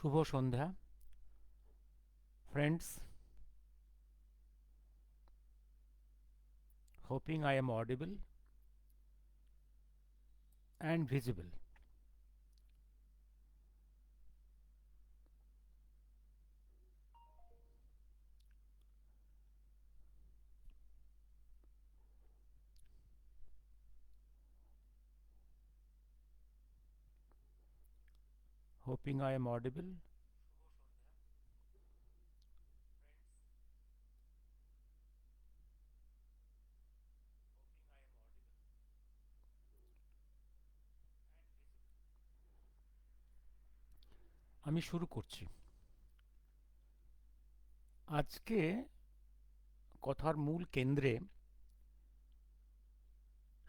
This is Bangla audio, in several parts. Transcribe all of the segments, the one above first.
Shubho Sandhya friends, hoping I am audible and visible. Hoping I am audible. আমি শুরু করছি। আজকে কথার মূল কেন্দ্রে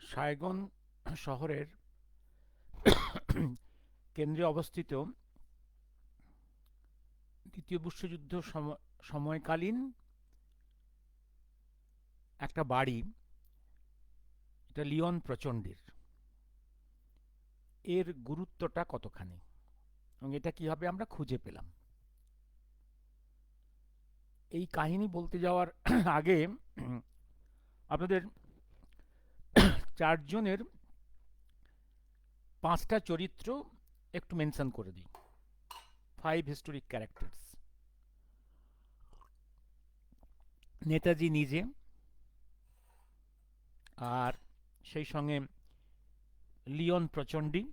সায়গন শহরের কেন্দ্রে অবস্থিত দ্বিতীয় বিশ্বযুদ্ধ সময়কালীন একটা বাড়ি, এটা লিওন প্রচণ্ডের। এর গুরুত্বটা কতখানি এবং এটা কিভাবে আমরা খুঁজে পেলাম, এই কাহিনী বলতে যাওয়ার আগে আপনাদের চারজনের পাঁচটা চরিত্র একটু মেনশন করে দিই। 5 হিস্টোরিক ক্যারেক্টার্স। নেতাজি নিজে, আর সেই সঙ্গে লিওন প্রচণ্ডী,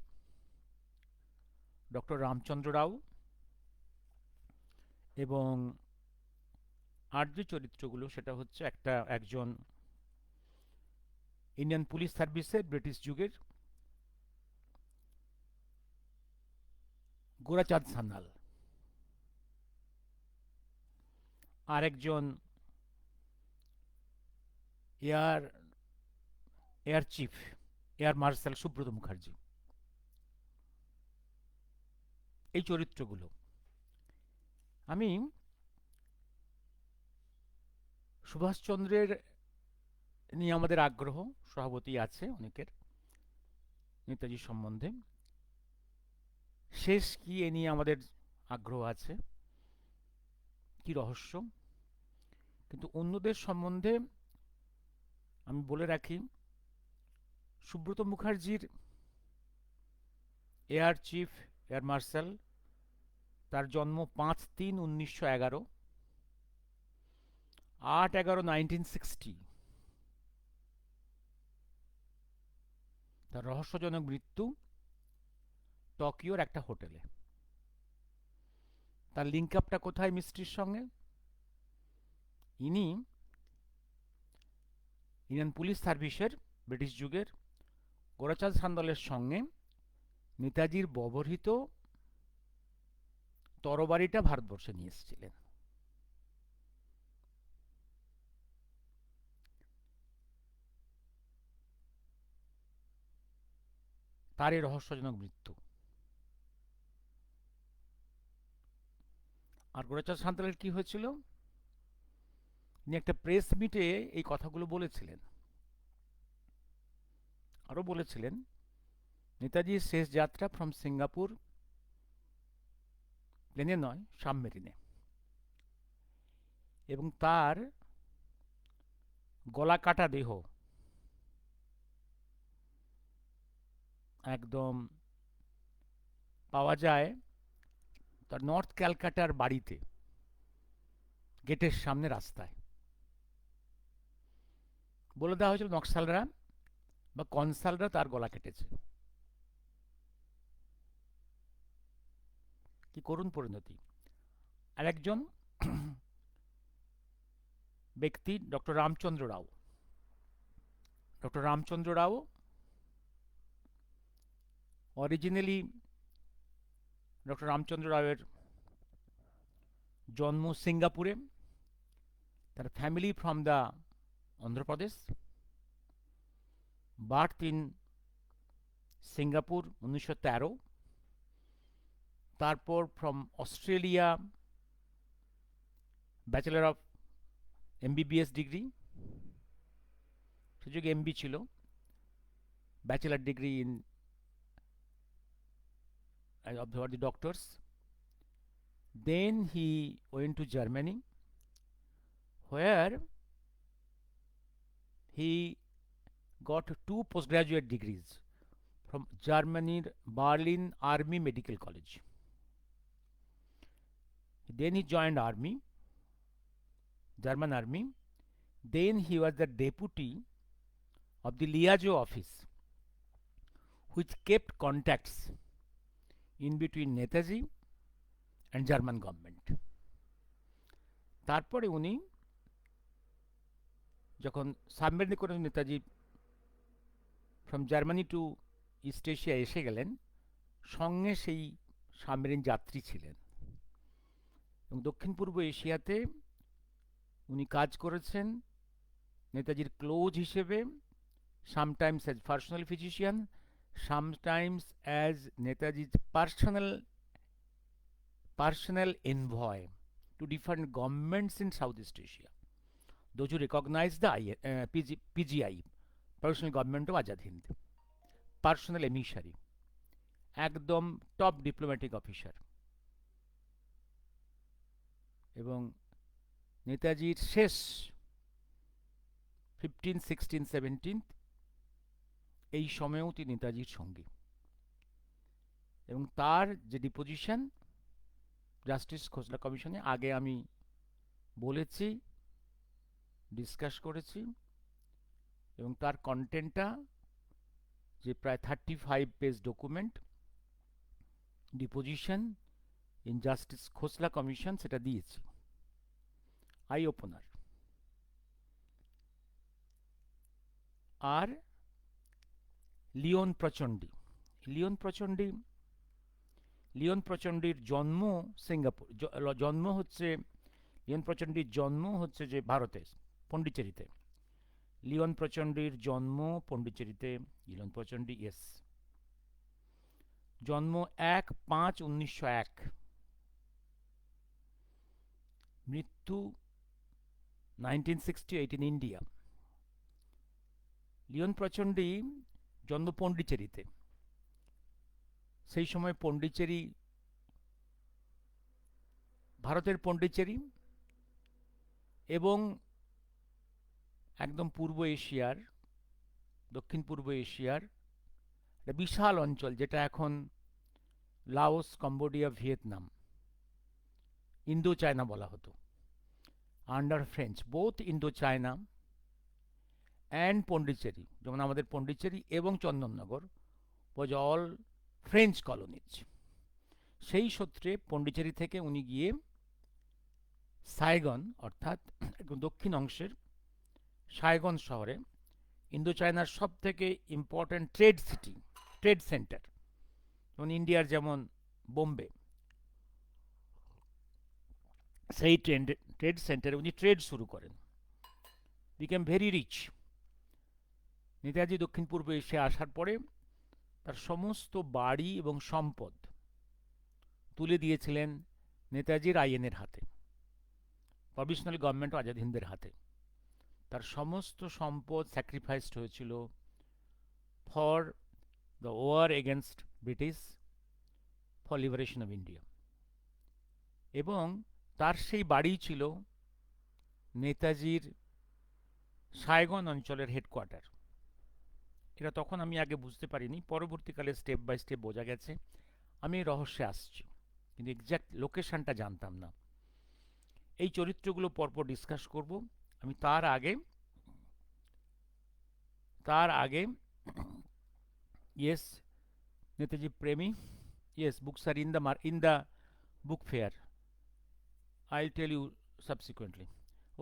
ডক্টর রামচন্দ্র রাও, এবং আর যে চরিত্রগুলো সেটা হচ্ছে একজন ইন্ডিয়ান পুলিশ সার্ভিসের ব্রিটিশ যুগের গোরাচাঁদ সান্যাল, আর একজন air air chief, air marshal Subrata Mukherjee. এই চরিত্রগুলো আমি সুভাষচন্দ্রের নিয়ে আমাদের আগ্রহ স্বভাবতই আছে অনেকের, নেতাজি সম্বন্ধে শেষ কি এ নিয়ে আমাদের আগ্রহ আছে, কি রহস্য। কিন্তু অন্যদের সম্বন্ধে আমি বলে রাখি, সুব্রত মুখার্জির এয়ার চিফ, এয়ার মার্শাল, তার জন্ম 5/3/1911, 8/11/1960। তার রহস্যজনক মৃত্যু টোকিওর একটা হোটেলে। তার লিঙ্ক আপটা কোথায় মিস্ট্রির সঙ্গে? ইনি ইন্ডিয়ান পুলিশ সার্ভিসের ব্রিটিশ যুগের গোরাচাঁদ সান্যালের সঙ্গে নেতাজির ব্যবহৃত তরবারিটা ভারতবর্ষে নিয়ে এসেছিলেন। তার এই রহস্যজনক মৃত্যু। আর গোরাচাঁদ সান্যালের কি হয়েছিল, তিনি একটা প্রেস মিটে এই কথাগুলো বলেছিলেন। আরও বলেছিলেন নেতাজির শেষ যাত্রা ফ্রম সিঙ্গাপুর প্লেনে নয়, সাবমেরিনে, এবং তার গলা কাটা দেহ একদম পাওয়া যায় তার নর্থ ক্যালকাটার বাড়িতে, গেটের সামনে রাস্তায়। বলে দেওয়া হয়েছিল নকশালরা বা কনসালরা তার গলা কেটেছে। কি করুণ পরিণতি। আর একজন ব্যক্তি doctor Ramachandra Rao. Doctor Ramachandra Rao originally, doctor Ramachandra রাওয়ের জন্ম সিঙ্গাপুরে, তার family from the Andhra Pradesh, birth in Singapore 1913, তারপর from Australia bachelor of MBBS degree, সে যুগে এমবি ছিল, bachelor degree in of the doctors, Then he went to Germany, where he got two postgraduate degrees from Germany Berlin Army Medical College. Then he joined army, German army. Then he was the deputy of the liaison office, which kept contacts in between Netaji and German government. তারপরে উনি যখন সাবমেরিনে করে Netaji from Germany to East Asia এসে গেলেন, সঙ্গে সেই সাবমেরিন যাত্রী ছিলেন এবং দক্ষিণ পূর্ব এশিয়াতে উনি কাজ করেছেন নেতাজির ক্লোজ হিসেবে, sometimes as personal physician, sometimes as নেতাজির personal envoy to different governments in Southeast Asia. Those who recognize the PGI, Personal Government of Azad Hind, personal emissary, একদম টপ ডিপ্লোম্যাটিক অফিসার। এবং নেতাজির শেষ 15, 16, 17 এই সময়েও তিনি নেতাজির সঙ্গী, এবং তার যে ডিপোজিশন জাস্টিস খোসলা কমিশনে আগে আমি বলেছি, ডিসকাস করেছি, এবং তার কন্টেন্টটা যে প্রায় 35 page document deposition in justice Khosla commission, সেটা দিয়েছি, I opener. R Leone প্রচণ্ডী, Leone প্রচণ্ডীর জন্ম সিঙ্গাপুর, লিওন প্রচণ্ডীর জন্ম হচ্ছে যে ভারতে পন্ডিচেরিতে। লিওন প্রচণ্ডীর জন্ম পন্ডিচেরিতে, লিওন প্রচণ্ডী জন্ম 1/5/1901, মৃত্যু 1968 ইন ইন্ডিয়া। লিওন প্রচণ্ডী জন্ম পন্ডিচেরিতে, সেই সময় পন্ডিচেরি ভারতের পন্ডিচেরি এবং একদম পূর্ব এশিয়ার, দক্ষিণ পূর্ব এশিয়ার একটা বিশাল অঞ্চল, যেটা এখন Laos, Cambodia, Vietnam, Indo China বলা হতো, under French, both Indo China and Pondicherry, যেমন আমাদের পন্ডিচেরি এবং Chandannagar was all French colonies. সেই সূত্রে পন্ডিচেরি থেকে উনি গিয়ে সাইগন, অর্থাৎ একদম দক্ষিণ অংশের সাইগন শহরে, ইন্দো চায়নার সব থেকে ইম্পর্ট্যান্ট ট্রেড সেন্টার, যেমন ইন্ডিয়ার যেমন বোম্বে, সেই ট্রেড সেন্টারে উনি ট্রেড শুরু করেন, বিকেম ভেরি রিচ। নেতাজি দক্ষিণ পূর্ব এশিয়া আসার পরে তার সমস্ত বাড়ি এবং সম্পদ তুলে দিয়েছিলেন নেতাজির আইএনের হাতে, প্রভিশনাল গভর্নমেন্ট আজাদ হিন্দের হাতে। তার সমস্ত সম্পদ স্যাক্রিফাইসড হয়েছিল for the war against British, for liberation of India. এবং তার সেই বাড়ি ছিল নেতাজির সাইগন অঞ্চলের হেডকোয়ার্টার। এটা তখন আমি আগে বুঝতে পারিনি, পরবর্তীকালে স্টেপ বাই স্টেপ বোঝা গেছে। আমি এই রহস্যে আসছি, কিন্তু এক্স্যাক্ট লোকেশনটা জানতাম না। এই চরিত্রগুলো পরপর ডিসকাস করব। আমি তার আগে ইয়েস, নেতাজি প্রেমী, yes, books are in the book fair, I will tell you subsequently.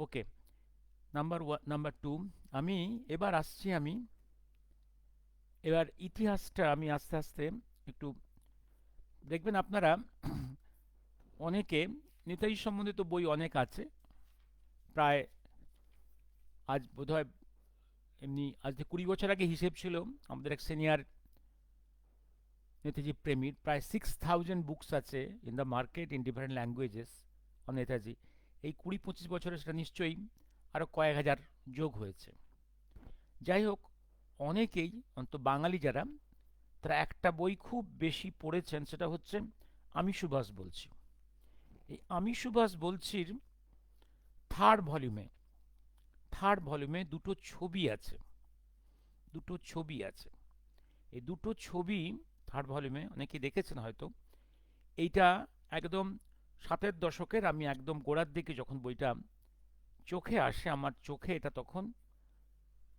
Okay, number 2, আমি এবার ইতিহাসটা আমি আস্তে আস্তে একটু দেখবেন আপনারা। অনেকে নেতাজি সম্বন্ধে তো বই অনেক আছে, প্রায় আজ বোধহয় এমনি আজ থেকে 20 বছর আগে হিসেব ছিল আমাদের এক সিনিয়র নেতাজি প্রেমীর, প্রায় 6000 বুকস আছে in the market in different languages on Netaji. এই 20-25 বছরে সেটা নিশ্চয়ই আরও কয়েক হাজার যোগ হয়েছে। যাই হোক, অনেকেই, অন্তত বাঙালি যারা, তারা একটা বই খুব বেশি পড়েছেন, সেটা হচ্ছে আমি সুভাষ বলছি। এই আমি সুভাষ বলছির থার্ড ভলিউমে দুটো ছবি আছে, দুটো ছবি আছে। এই দুটো ছবি থার্ড ভলিউমে অনেকে দেখেছেন হয়তো। এইটা একদম 60-এর দশকের, আমি একদম গোড়ার দিকে যখন বইটা চোখে আসে, আমার চোখে এটা তখন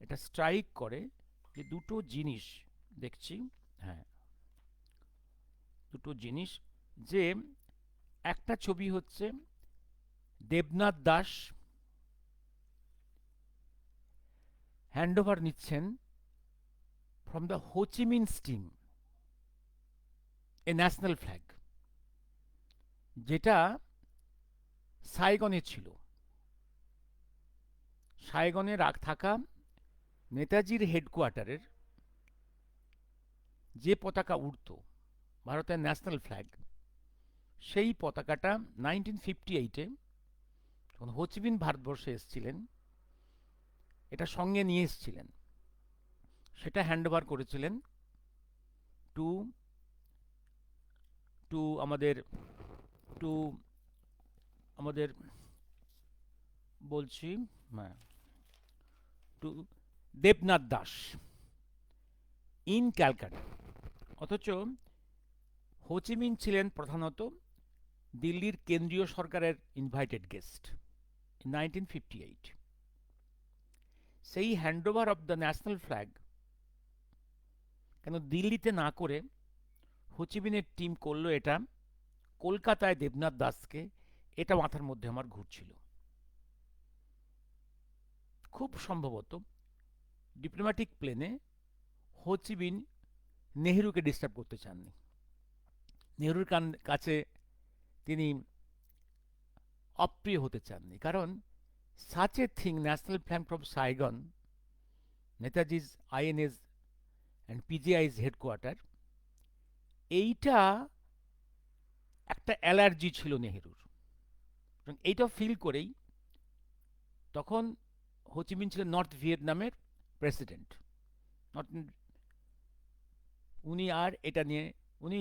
এটা স্ট্রাইক করে যে দুটো জিনিস দেখছি। হ্যাঁ, দুটো জিনিস, যে একটা ছবি হচ্ছে দেবনাথ দাস হ্যান্ডওভার নিচ্ছেন from the Ho Chi Minh's team a national flag, যেটা সাইগনে ছিল। সাইগনে থাকা নেতাজির হেডকোয়ার্টারের যে পতাকা উড়ত, ভারতের ন্যাশনাল ফ্ল্যাগ, সেই পতাকাটা 1958-এ যখন হোচিমিন ভারতবর্ষে এসেছিলেন, এটা সঙ্গে নিয়ে এসেছিলেন। সেটা হ্যান্ডওভার করেছিলেন টু টু আমাদের টু আমাদের বলছি, হ্যাঁ, টু দেবনাথ দাস ইন ক্যালকাটা। অথচ হোচিমিন ছিলেন প্রধানত দিল্লির কেন্দ্রীয় সরকারের ইনভাইটেড গেস্ট ইন 1958। সেই handover of the national flag কেন দিল্লিতে না করে হোচিমিনের টিম করলো এটা কলকাতায় দেবনাথ দাসকে, এটা মাথার মধ্যে আমার ঘুরছিল। খুব সম্ভবত ডিপ্লোম্যাটিক প্লেনে হোচিমিন নেহেরুকে ডিস্টার্ব করতে চাননি। নেহেরুর কাছে তিনি অপ্রিয় হতে চাননি, কারণ such a thing, national flag from Saigon, নেতাজি's INS and PGI's headquarter, এইটা একটা অ্যালার্জি ছিল নেহেরুর। এইটা ফিল করেই তখন হোচিমিন ছিলেন নর্থ ভিয়েতনামের প্রেসিডেন্ট। উনি আর এটা নিয়ে উনি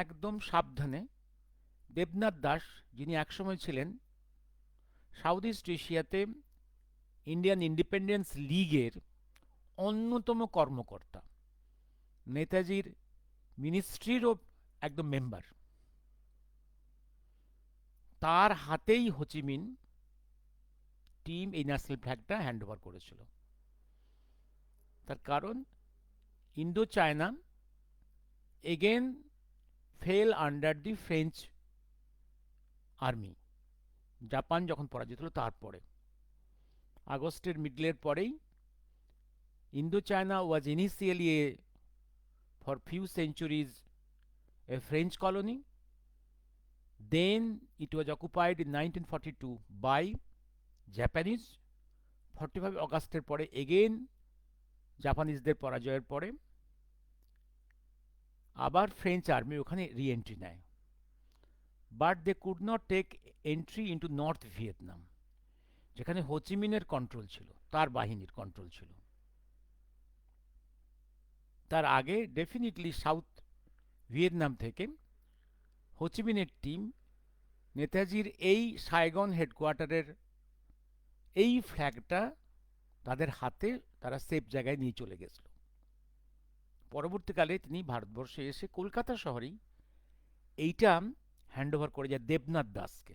একদম সাবধানে দেবনাথ দাস, যিনি একসময় ছিলেন সাউথ ইস্ট এশিয়াতে ইন্ডিয়ান ইন্ডিপেন্ডেন্স লীগের অন্যতম কর্মকর্তা, নেতাজির মিনিস্ট্রিরও একদম মেম্বার, তার হাতেই হোচিমিন টিম এই ন্যাশনাল ফ্ল্যাগটা হ্যান্ডওভার করেছিল। তার কারণ Indo China again fell under the French army. Japan যখন পরাজিত হলো তারপরে আগস্টের মিডলের পরেই Indo China was initially for few centuries a French colony, then it was occupied in 1942 by Japanese. 45 অগাস্টের পরে এগেন জাপানিজদের পরাজয়ের পরে আবার ফ্রেঞ্চ আর্মি ওখানে রি এন্ট্রি নেয়, but they could not take entry into North Vietnam, যেখানে হোচিমিনের কন্ট্রোল ছিল, তার বাহিনীর কন্ট্রোল ছিল। তার আগে ডেফিনেটলি সাউথ ভিয়েতনাম থেকে হোচিমিনের টিম নেতাজির এই সাইগন হেডকোয়ার্টারের এই ফ্ল্যাগটা তাদের হাতে তারা সেফ জায়গায় নিয়ে চলে গেছিল। পরবর্তীকালে তিনি ভারতবর্ষে এসে কলকাতা শহরেই এইটা হ্যান্ডওভার করে যায় দেবনাথ দাসকে।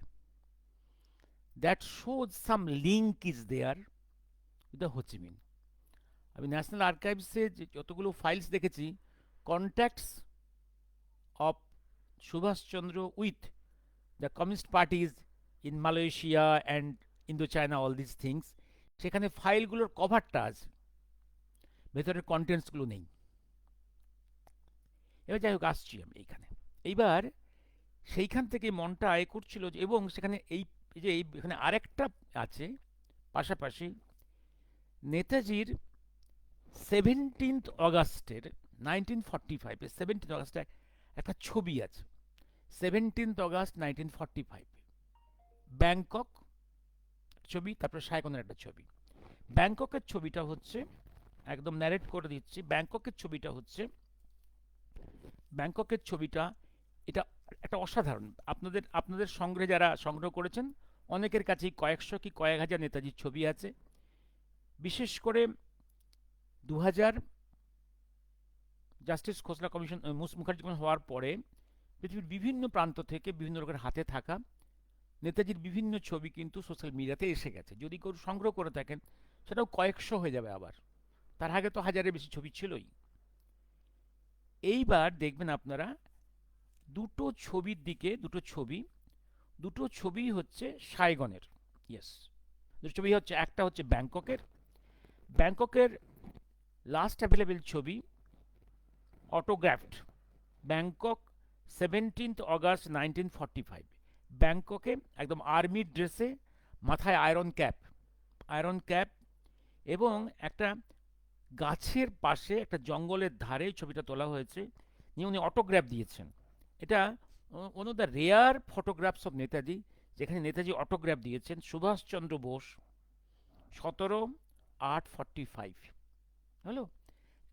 That shows some link is there with the Ho Chi Minh. আমি ন্যাশনাল আর্কাইভসে যে যতগুলো ফাইলস দেখেছি, contacts of Subhas Chandra with the communist parties in Malaysia and Indo China, all this things, সেখানে ফাইলগুলোর কভারটা আছে, ভেতরের কন্টেন্টসগুলো নেই। এবার যাই হোক, আসছি আমি এইখানে। এইবার সেইখান থেকে মনটা আয় করছিল এবং সেখানে এই যে এখানে আরেকটা আছে পাশাপাশি, নেতাজির 17th অগাস্টের 1945, 17th অগাস্টে একটা ছবি আছে। 17th অগাস্ট 1945 ব্যাংকক ছবি, তারপরে সাইগনের একটা ছবি। ব্যাংককের ছবিটা হচ্ছে, একদম ন্যারেট করে দিচ্ছি, ব্যাংককের ছবিটা হচ্ছে, ব্যাংককের ছবিটা এটা একটা অসাধারণ, আপনাদের আপনাদের সংগ্রহে যারা সংগ্রহ করেছেন অনেকের কাছেই কয়েকশো কি কয়েক হাজার নেতাজির ছবি আছে। বিশেষ করে 2000 জাস্টিস খোসলা কমিশন মুখার্জি কমিশন হওয়ার পরে পৃথিবীর বিভিন্ন প্রান্ত থেকে বিভিন্ন লোকের হাতে থাকা নেতাজির বিভিন্ন ছবি কিন্তু সোশ্যাল মিডিয়াতে এসে গেছে। যদি কেউ সংগ্রহ করে থাকেন সেটাও কয়েকশো হয়ে যাবে আবার, তার আগে তো হাজারের বেশি ছবি ছিলই। এইবার দেখবেন আপনারা দুটো ছবির দিকে, দুটো ছবি হচ্ছে সাইগনের। ইয়েস, দুটো ছবি হচ্ছে, একটা হচ্ছে ব্যাংককের লাস্ট অ্যাভেলেবেল ছবি, অটোগ্রাফড, ব্যাংকক 17 আগস্ট 1945। ব্যাংককে একদম আর্মির ড্রেসে, মাথায় আয়রন ক্যাপ এবং একটা গাছের পাশে একটা জঙ্গলের ধারে ছবিটা তোলা হয়েছে, নিয়ে উনি অটোগ্রাফ দিয়েছেন। এটা one of the rare photographs of Netaji, যেখানে নেতাজি অটোগ্রাফ দিয়েছেন। সুভাষচন্দ্র বোস, 17/8/45 হলো।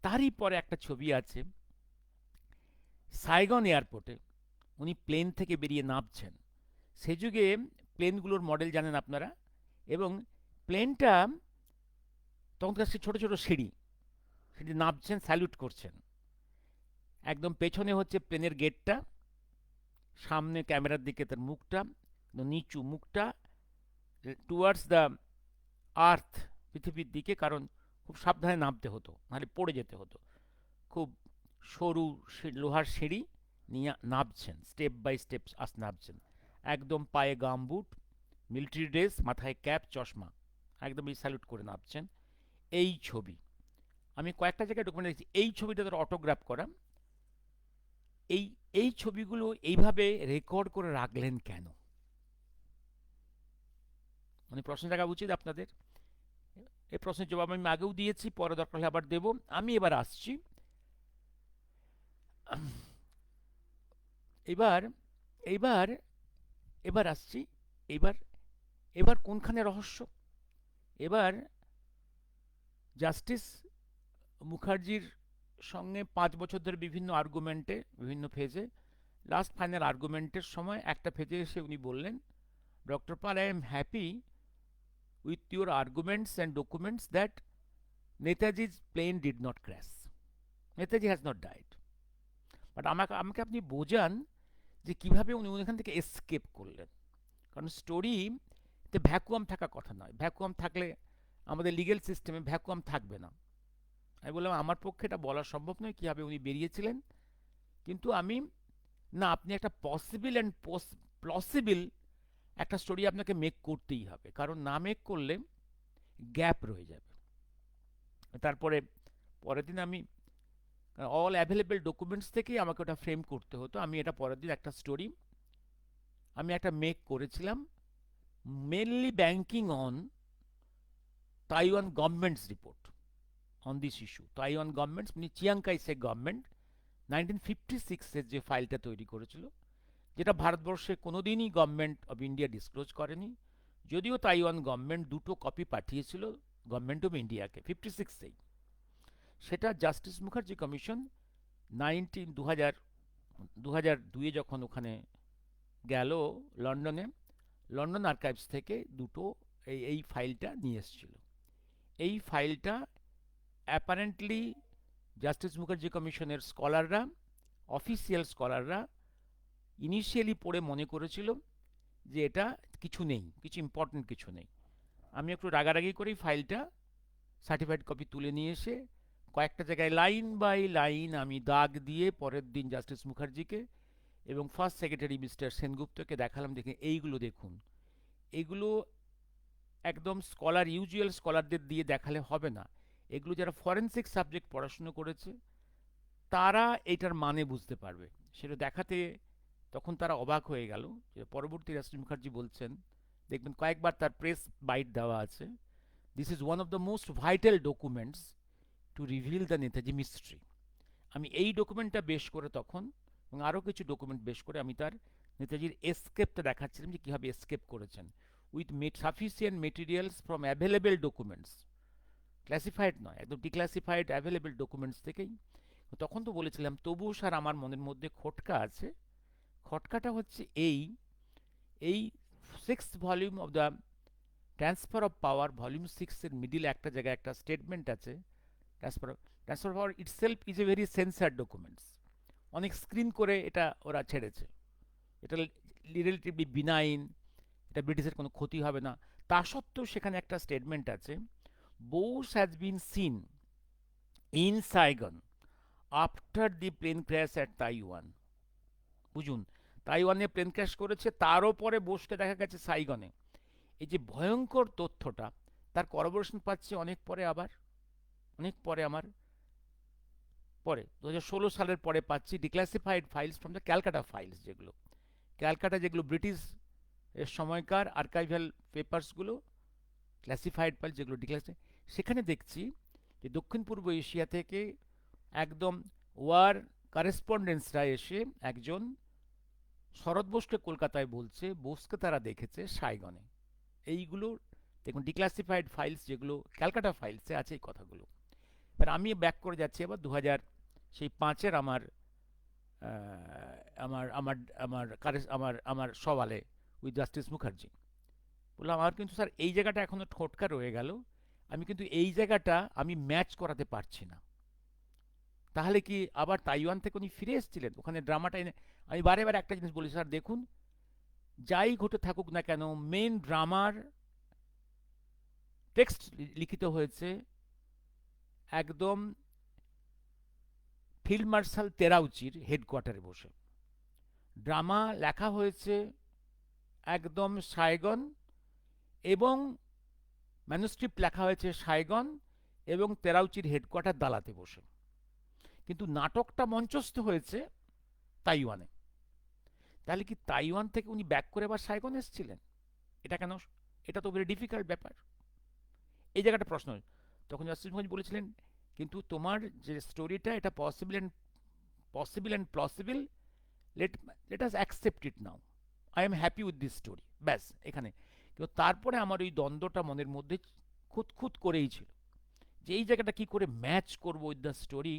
তারই পরে একটা ছবি আছে সাইগন এয়ারপোর্টে, উনি প্লেন থেকে বেরিয়ে নামছেন। সে যুগে প্লেনগুলোর মডেল জানেন আপনারা, এবং প্লেনটা তখনকার সে ছোট ছোট সিঁড়ি, সেটি নামছেন, স্যালুট করছেন। একদম পেছনে হচ্ছে প্লেনের গেটটা, সামনে ক্যামেরার দিকে তার মুখটা, নিচু মুখটা টুয়ার্ডস দ্য আর্থ, পৃথিবীর দিকে, কারণ খুব সাবধানে নামতে হতো, নাহলে পড়ে যেতে হতো। খুব সরু লোহার সিঁড়ি নিয়ে নামছেন, স্টেপ বাই স্টেপ নামছেন। একদম পায়ে গামবুট, মিলিটারি ড্রেস, মাথায় ক্যাপ, চশমা, একদম এই স্যালুট করে নামছেন। এই ছবি আমি কয়েকটা জায়গায় ডকুমেন্ট দেখছি, এই ছবিটা তার অটোগ্রাফ করা। এই এই ছবিগুলো এইভাবে রেকর্ড করে রাখলেন কেন, মানে প্রশ্ন জায়গা উচিত আপনাদের। এই প্রশ্নের জবাব আমি আগেও দিয়েছি, পরে দরকার হলে আবার দেব। আমি এবার আসছি, এবার এবার এবার আসছি, এবার এবার কোনখানে রহস্য। এবার জাস্টিস মুখার্জির সঙ্গে 5 বছর ধরে বিভিন্ন আর্গুমেন্টে, বিভিন্ন ফেজে, লাস্ট ফাইনাল আর্গুমেন্টের সময় একটা ফেজে এসে উনি বললেন, doctor Pal, I am happy with your arguments and documents that Netaji's plane did not crash, Netaji has not died. But আমাকে আমাকে আপনি বোঝান যে কীভাবে উনি এখান থেকে এসকেপ করলেন। কারণ স্টোরিতে ভ্যাকুয়াম থাকার কথা নয়, ভ্যাকুয়াম থাকলে আমাদের লিগেল সিস্টেমে ভ্যাকুয়াম থাকবে না। আমি বললাম আমার পক্ষে এটা বলা সম্ভব নয় কীভাবে উনি বেরিয়েছিলেন, কিন্তু আমি, না, আপনি একটা পসিবল অ্যান্ড প্লসিবল একটা স্টোরি আপনাকে মেক করতেই হবে, কারণ না মেক করলে গ্যাপ রয়ে যাবে। তারপরে পরের দিন আমি অল অ্যাভেলেবেল ডকুমেন্টস থেকেই আমাকে ওটা ফ্রেম করতে হতো। আমি এটা পরের দিন একটা স্টোরি আমি একটা মেক করেছিলাম, mainly banking on Taiwan government's report on this issue. Taiwan government's মানে চিয়াং কাই শেক গভর্নমেন্ট 1956-এর যে ফাইলটা তৈরি করেছিল, যেটা ভারতবর্ষে কোনোদিনই গভর্নমেন্ট অফ ইন্ডিয়া ডিসক্লোজ করেনি, যদিও তাইওয়ান গভর্নমেন্ট দুটো কপি পাঠিয়েছিল গভর্নমেন্ট অফ ইন্ডিয়াকে 56-এই। সেটা জাস্টিস মুখার্জি কমিশন 2002-এ যখন ওখানে গেল লন্ডনে, লন্ডন আর্কাইভস থেকে দুটো এই ফাইলটা নিয়ে এসেছিল। এই ফাইলটা অ্যাপারেন্টলি জাস্টিস মুখার্জি কমিশনের স্কলাররা, অফিসিয়াল স্কলাররা ইনিশিয়ালি পড়ে মনে করেছিল যে এটা কিছু নেই, কিছু ইম্পর্টেন্ট কিছু নেই। আমি একটু রাগারাগি করেই ফাইলটা সার্টিফাইড কপি তুলে নিয়ে এসে কয়েকটা জায়গায় লাইন বাই লাইন আমি দাগ দিয়ে পরের দিন জাস্টিস মুখার্জিকে এবং ফার্স্ট সেক্রেটারি মিস্টার সেনগুপ্তকে দেখালাম, দেখে এইগুলো দেখুন, এগুলো একদম স্কলার, ইউজুয়াল স্কলারদের দিয়ে দেখালে হবে না, এগুলো যারা ফরেন্সিক সাবজেক্ট পড়াশুনো করেছে তারা এটার মানে বুঝতে পারবে। সেটা দেখাতে তখন তারা অবাক হয়ে গেল। যে পরবর্তী জাস্টিস মুখার্জি বলছেন, দেখবেন কয়েকবার তার প্রেস বাইট দেওয়া আছে, this is one of the most vital documents two reveal the Netaji mystery. আমি এই ডকুমেন্টটা বেশ করে তখন, এবং আরও কিছু ডকুমেন্ট বেশ করে আমি তার নেতাজির এসকেপটা দেখাচ্ছিলাম, যে কীভাবে এসকেপ করেছেন with sufficient materials from available documents, classified নয়, একদম ডিক্লাসিফাইড অ্যাভেলেবেল ডকুমেন্টস থেকেই। তখন তো বলেছিলাম তবুও স্যার আমার মনের মধ্যে খটকা আছে, খটকাটা হচ্ছে এই এই 6th volume of the transfer of power, volume 6 এর মিডিল একটা জায়গায় একটা স্টেটমেন্ট আছে, transfer transfer power itself is a very censor documents. অনেক স্ক্রিন করে এটা ওরা ছেড়েছে, এটা রিলেটিভলি বিনাইন, এটা ব্রিটিশের কোনো ক্ষতি হবে না। তা সত্ত্বেও সেখানে একটা স্টেটমেন্ট আছে, Bose has been seen in Saigon after the plane crash at Taiwan. বুঝুন, তাইওয়ানে প্লেন ক্র্যাশ করেছে, তারও পরে বোসকে দেখা গেছে সাইগনে। এই যে ভয়ঙ্কর তথ্যটা, তার করবোরেশন পাচ্ছি অনেক পরে, আবার অনেক পরে, আমার পরে 2016 সালের পরে পাচ্ছি declassified files from the Calcutta files, যেগুলো ক্যালকাটা, যেগুলো ব্রিটিশ এর সময়কার আর্কাইভাল পেপার্সগুলো, ক্লাসিফাইড ফাইল যেগুলো ডিক্লাসিফাইড, সেখানে দেখছি যে দক্ষিণ পূর্ব এশিয়া থেকে একদম ওয়ার কারেসপন্ডেন্সরা এসে একজন শরৎ বোসকে কলকাতায় বলছে বোসকে তারা দেখেছে সাইগনে। এইগুলো দেখুন ডিক্লাসিফাইড ফাইলস, যেগুলো ক্যালকাটা ফাইলসে আছে এই কথাগুলো। এবার আমি ব্যাক করে যাচ্ছি এবার 2005-এর আমার আমার আমার আমার আমার আমার সওয়ালে উইথ জাস্টিস মুখার্জি। বললাম আমার কিন্তু স্যার এই জায়গাটা এখনো ঠোটকা রয়ে গেল, আমি কিন্তু এই জায়গাটা আমি ম্যাচ করাতে পারছি না। তাহলে কি আবার তাইওয়ান থেকে উনি ফিরে এসেছিলেন, ওখানে ড্রামাটা এনে? আমি বারে বারে একটা জিনিস বলি, স্যার দেখুন যাই ঘটে থাকুক না কেন, মেন ড্রামার টেক্সট লিখিত হয়েছে একদম ফিল্ড মার্শাল তেরাউচির হেডকোয়ার্টারে বসে, ড্রামা লেখা হয়েছে একদম সাইগন, এবং ম্যানুস্ক্রিপ্ট লেখা হয়েছে সাইগন এবং তেরাউচির হেডকোয়ার্টার দালাতে বসে, কিন্তু নাটকটা মঞ্চস্থ হয়েছে তাইওয়ানে। তাহলে কি তাইওয়ান থেকে উনি ব্যাক করে আবার সাইগন এসেছিলেন? এটা কেন? এটা তো ভেরি ডিফিকাল্ট ব্যাপার। এই জায়গাটা প্রশ্ন। তখন জাস্টিস মুখার্জি বলেছিলেন কিন্তু তোমার যে স্টোরিটা, এটা possible and plausible, let let us accept it now, I am happy with this story, ব্যাস এখানে। কিন্তু তারপরে আমার ওই দ্বন্দ্বটা মনের মধ্যে খুঁতখুত করেই ছিল যে এই জায়গাটা কি করে ম্যাচ করবো উইথ দ্য স্টোরি,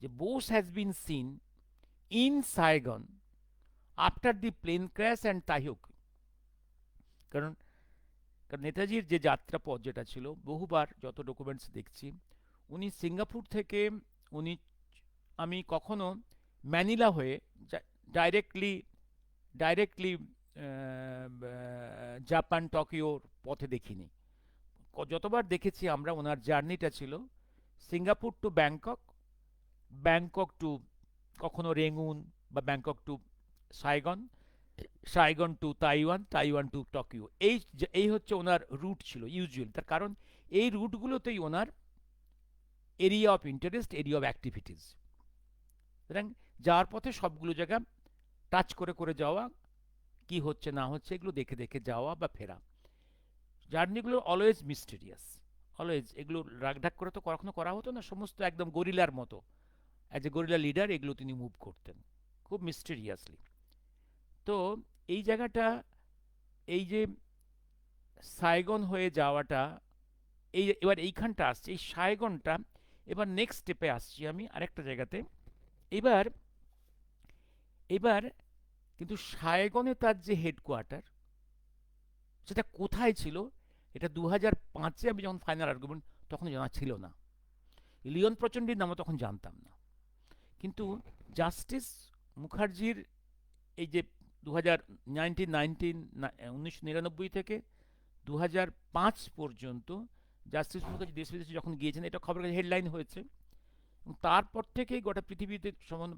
যে Bose has been seen in Saigon after the plane crash and Taihoku. কারণ কারণ নেতাজির যে যাত্রাপথ যেটা ছিল, বহুবার যত ডকুমেন্টস দেখছি, উনি সিঙ্গাপুর থেকে উনি, আমি কখনো ম্যানিলা হয়ে ডাইরেক্টলি ডাইরেক্টলি জাপান টোকিওর পথে দেখিনি। যতবার দেখেছি আমরা, ওনার জার্নিটা ছিল Singapore to Bangkok, Bangkok to কখনো রেঙ্গুন, বা Bangkok to Saigon, Saigon to Taiwan, Taiwan to Tokyo. এই হচ্ছে ওনার রুট ছিল ইউজুয়াল। তার কারণ এই রুটগুলোতেই ওনার area of interest, area of activities, সুতরাং যাওয়ার পথে সবগুলো জায়গা টাচ করে করে যাওয়া, কি হচ্ছে না হচ্ছে এগুলো দেখে দেখে যাওয়া বা ফেরা। জার্নিগুলো অলওয়েজ মিস্টেরিয়াস, অলওয়েজ। এগুলো রাগঢাক করে তো কখনো করা হতো না, সমস্ত একদম গরিলার মতো, অ্যাজ এ গরিলা লিডার এগুলো তিনি মুভ করতেন খুব মিস্টেরিয়াসলি। তো এই জায়গাটা, এই যে সাইগন হয়ে যাওয়াটা, এই এবার এইখানটা আসছে, এই সাইগনটা। এবার নেক্সট স্টেপে আসছি আমি আরেকটা জায়গাতে। এবার এবার কিন্তু সাইগনে তার যে হেডকোয়ার্টার, সেটা কোথায় ছিল, এটা 2005-এ আমি যখন ফাইনাল আর্গুমেন্ট, তখন জানা ছিল না। লিওন প্রচণ্ডীর নামও তখন জানতাম না। কিন্তু জাস্টিস মুখার্জির এই যে 1999 থেকে 2005 পর্যন্ত জাস্টিস মুখার্জি দেশ বিদেশে যখন গিয়েছেন, এটা খবরের কাছে হেডলাইন হয়েছে, এবং তারপর থেকেই গোটা পৃথিবীতে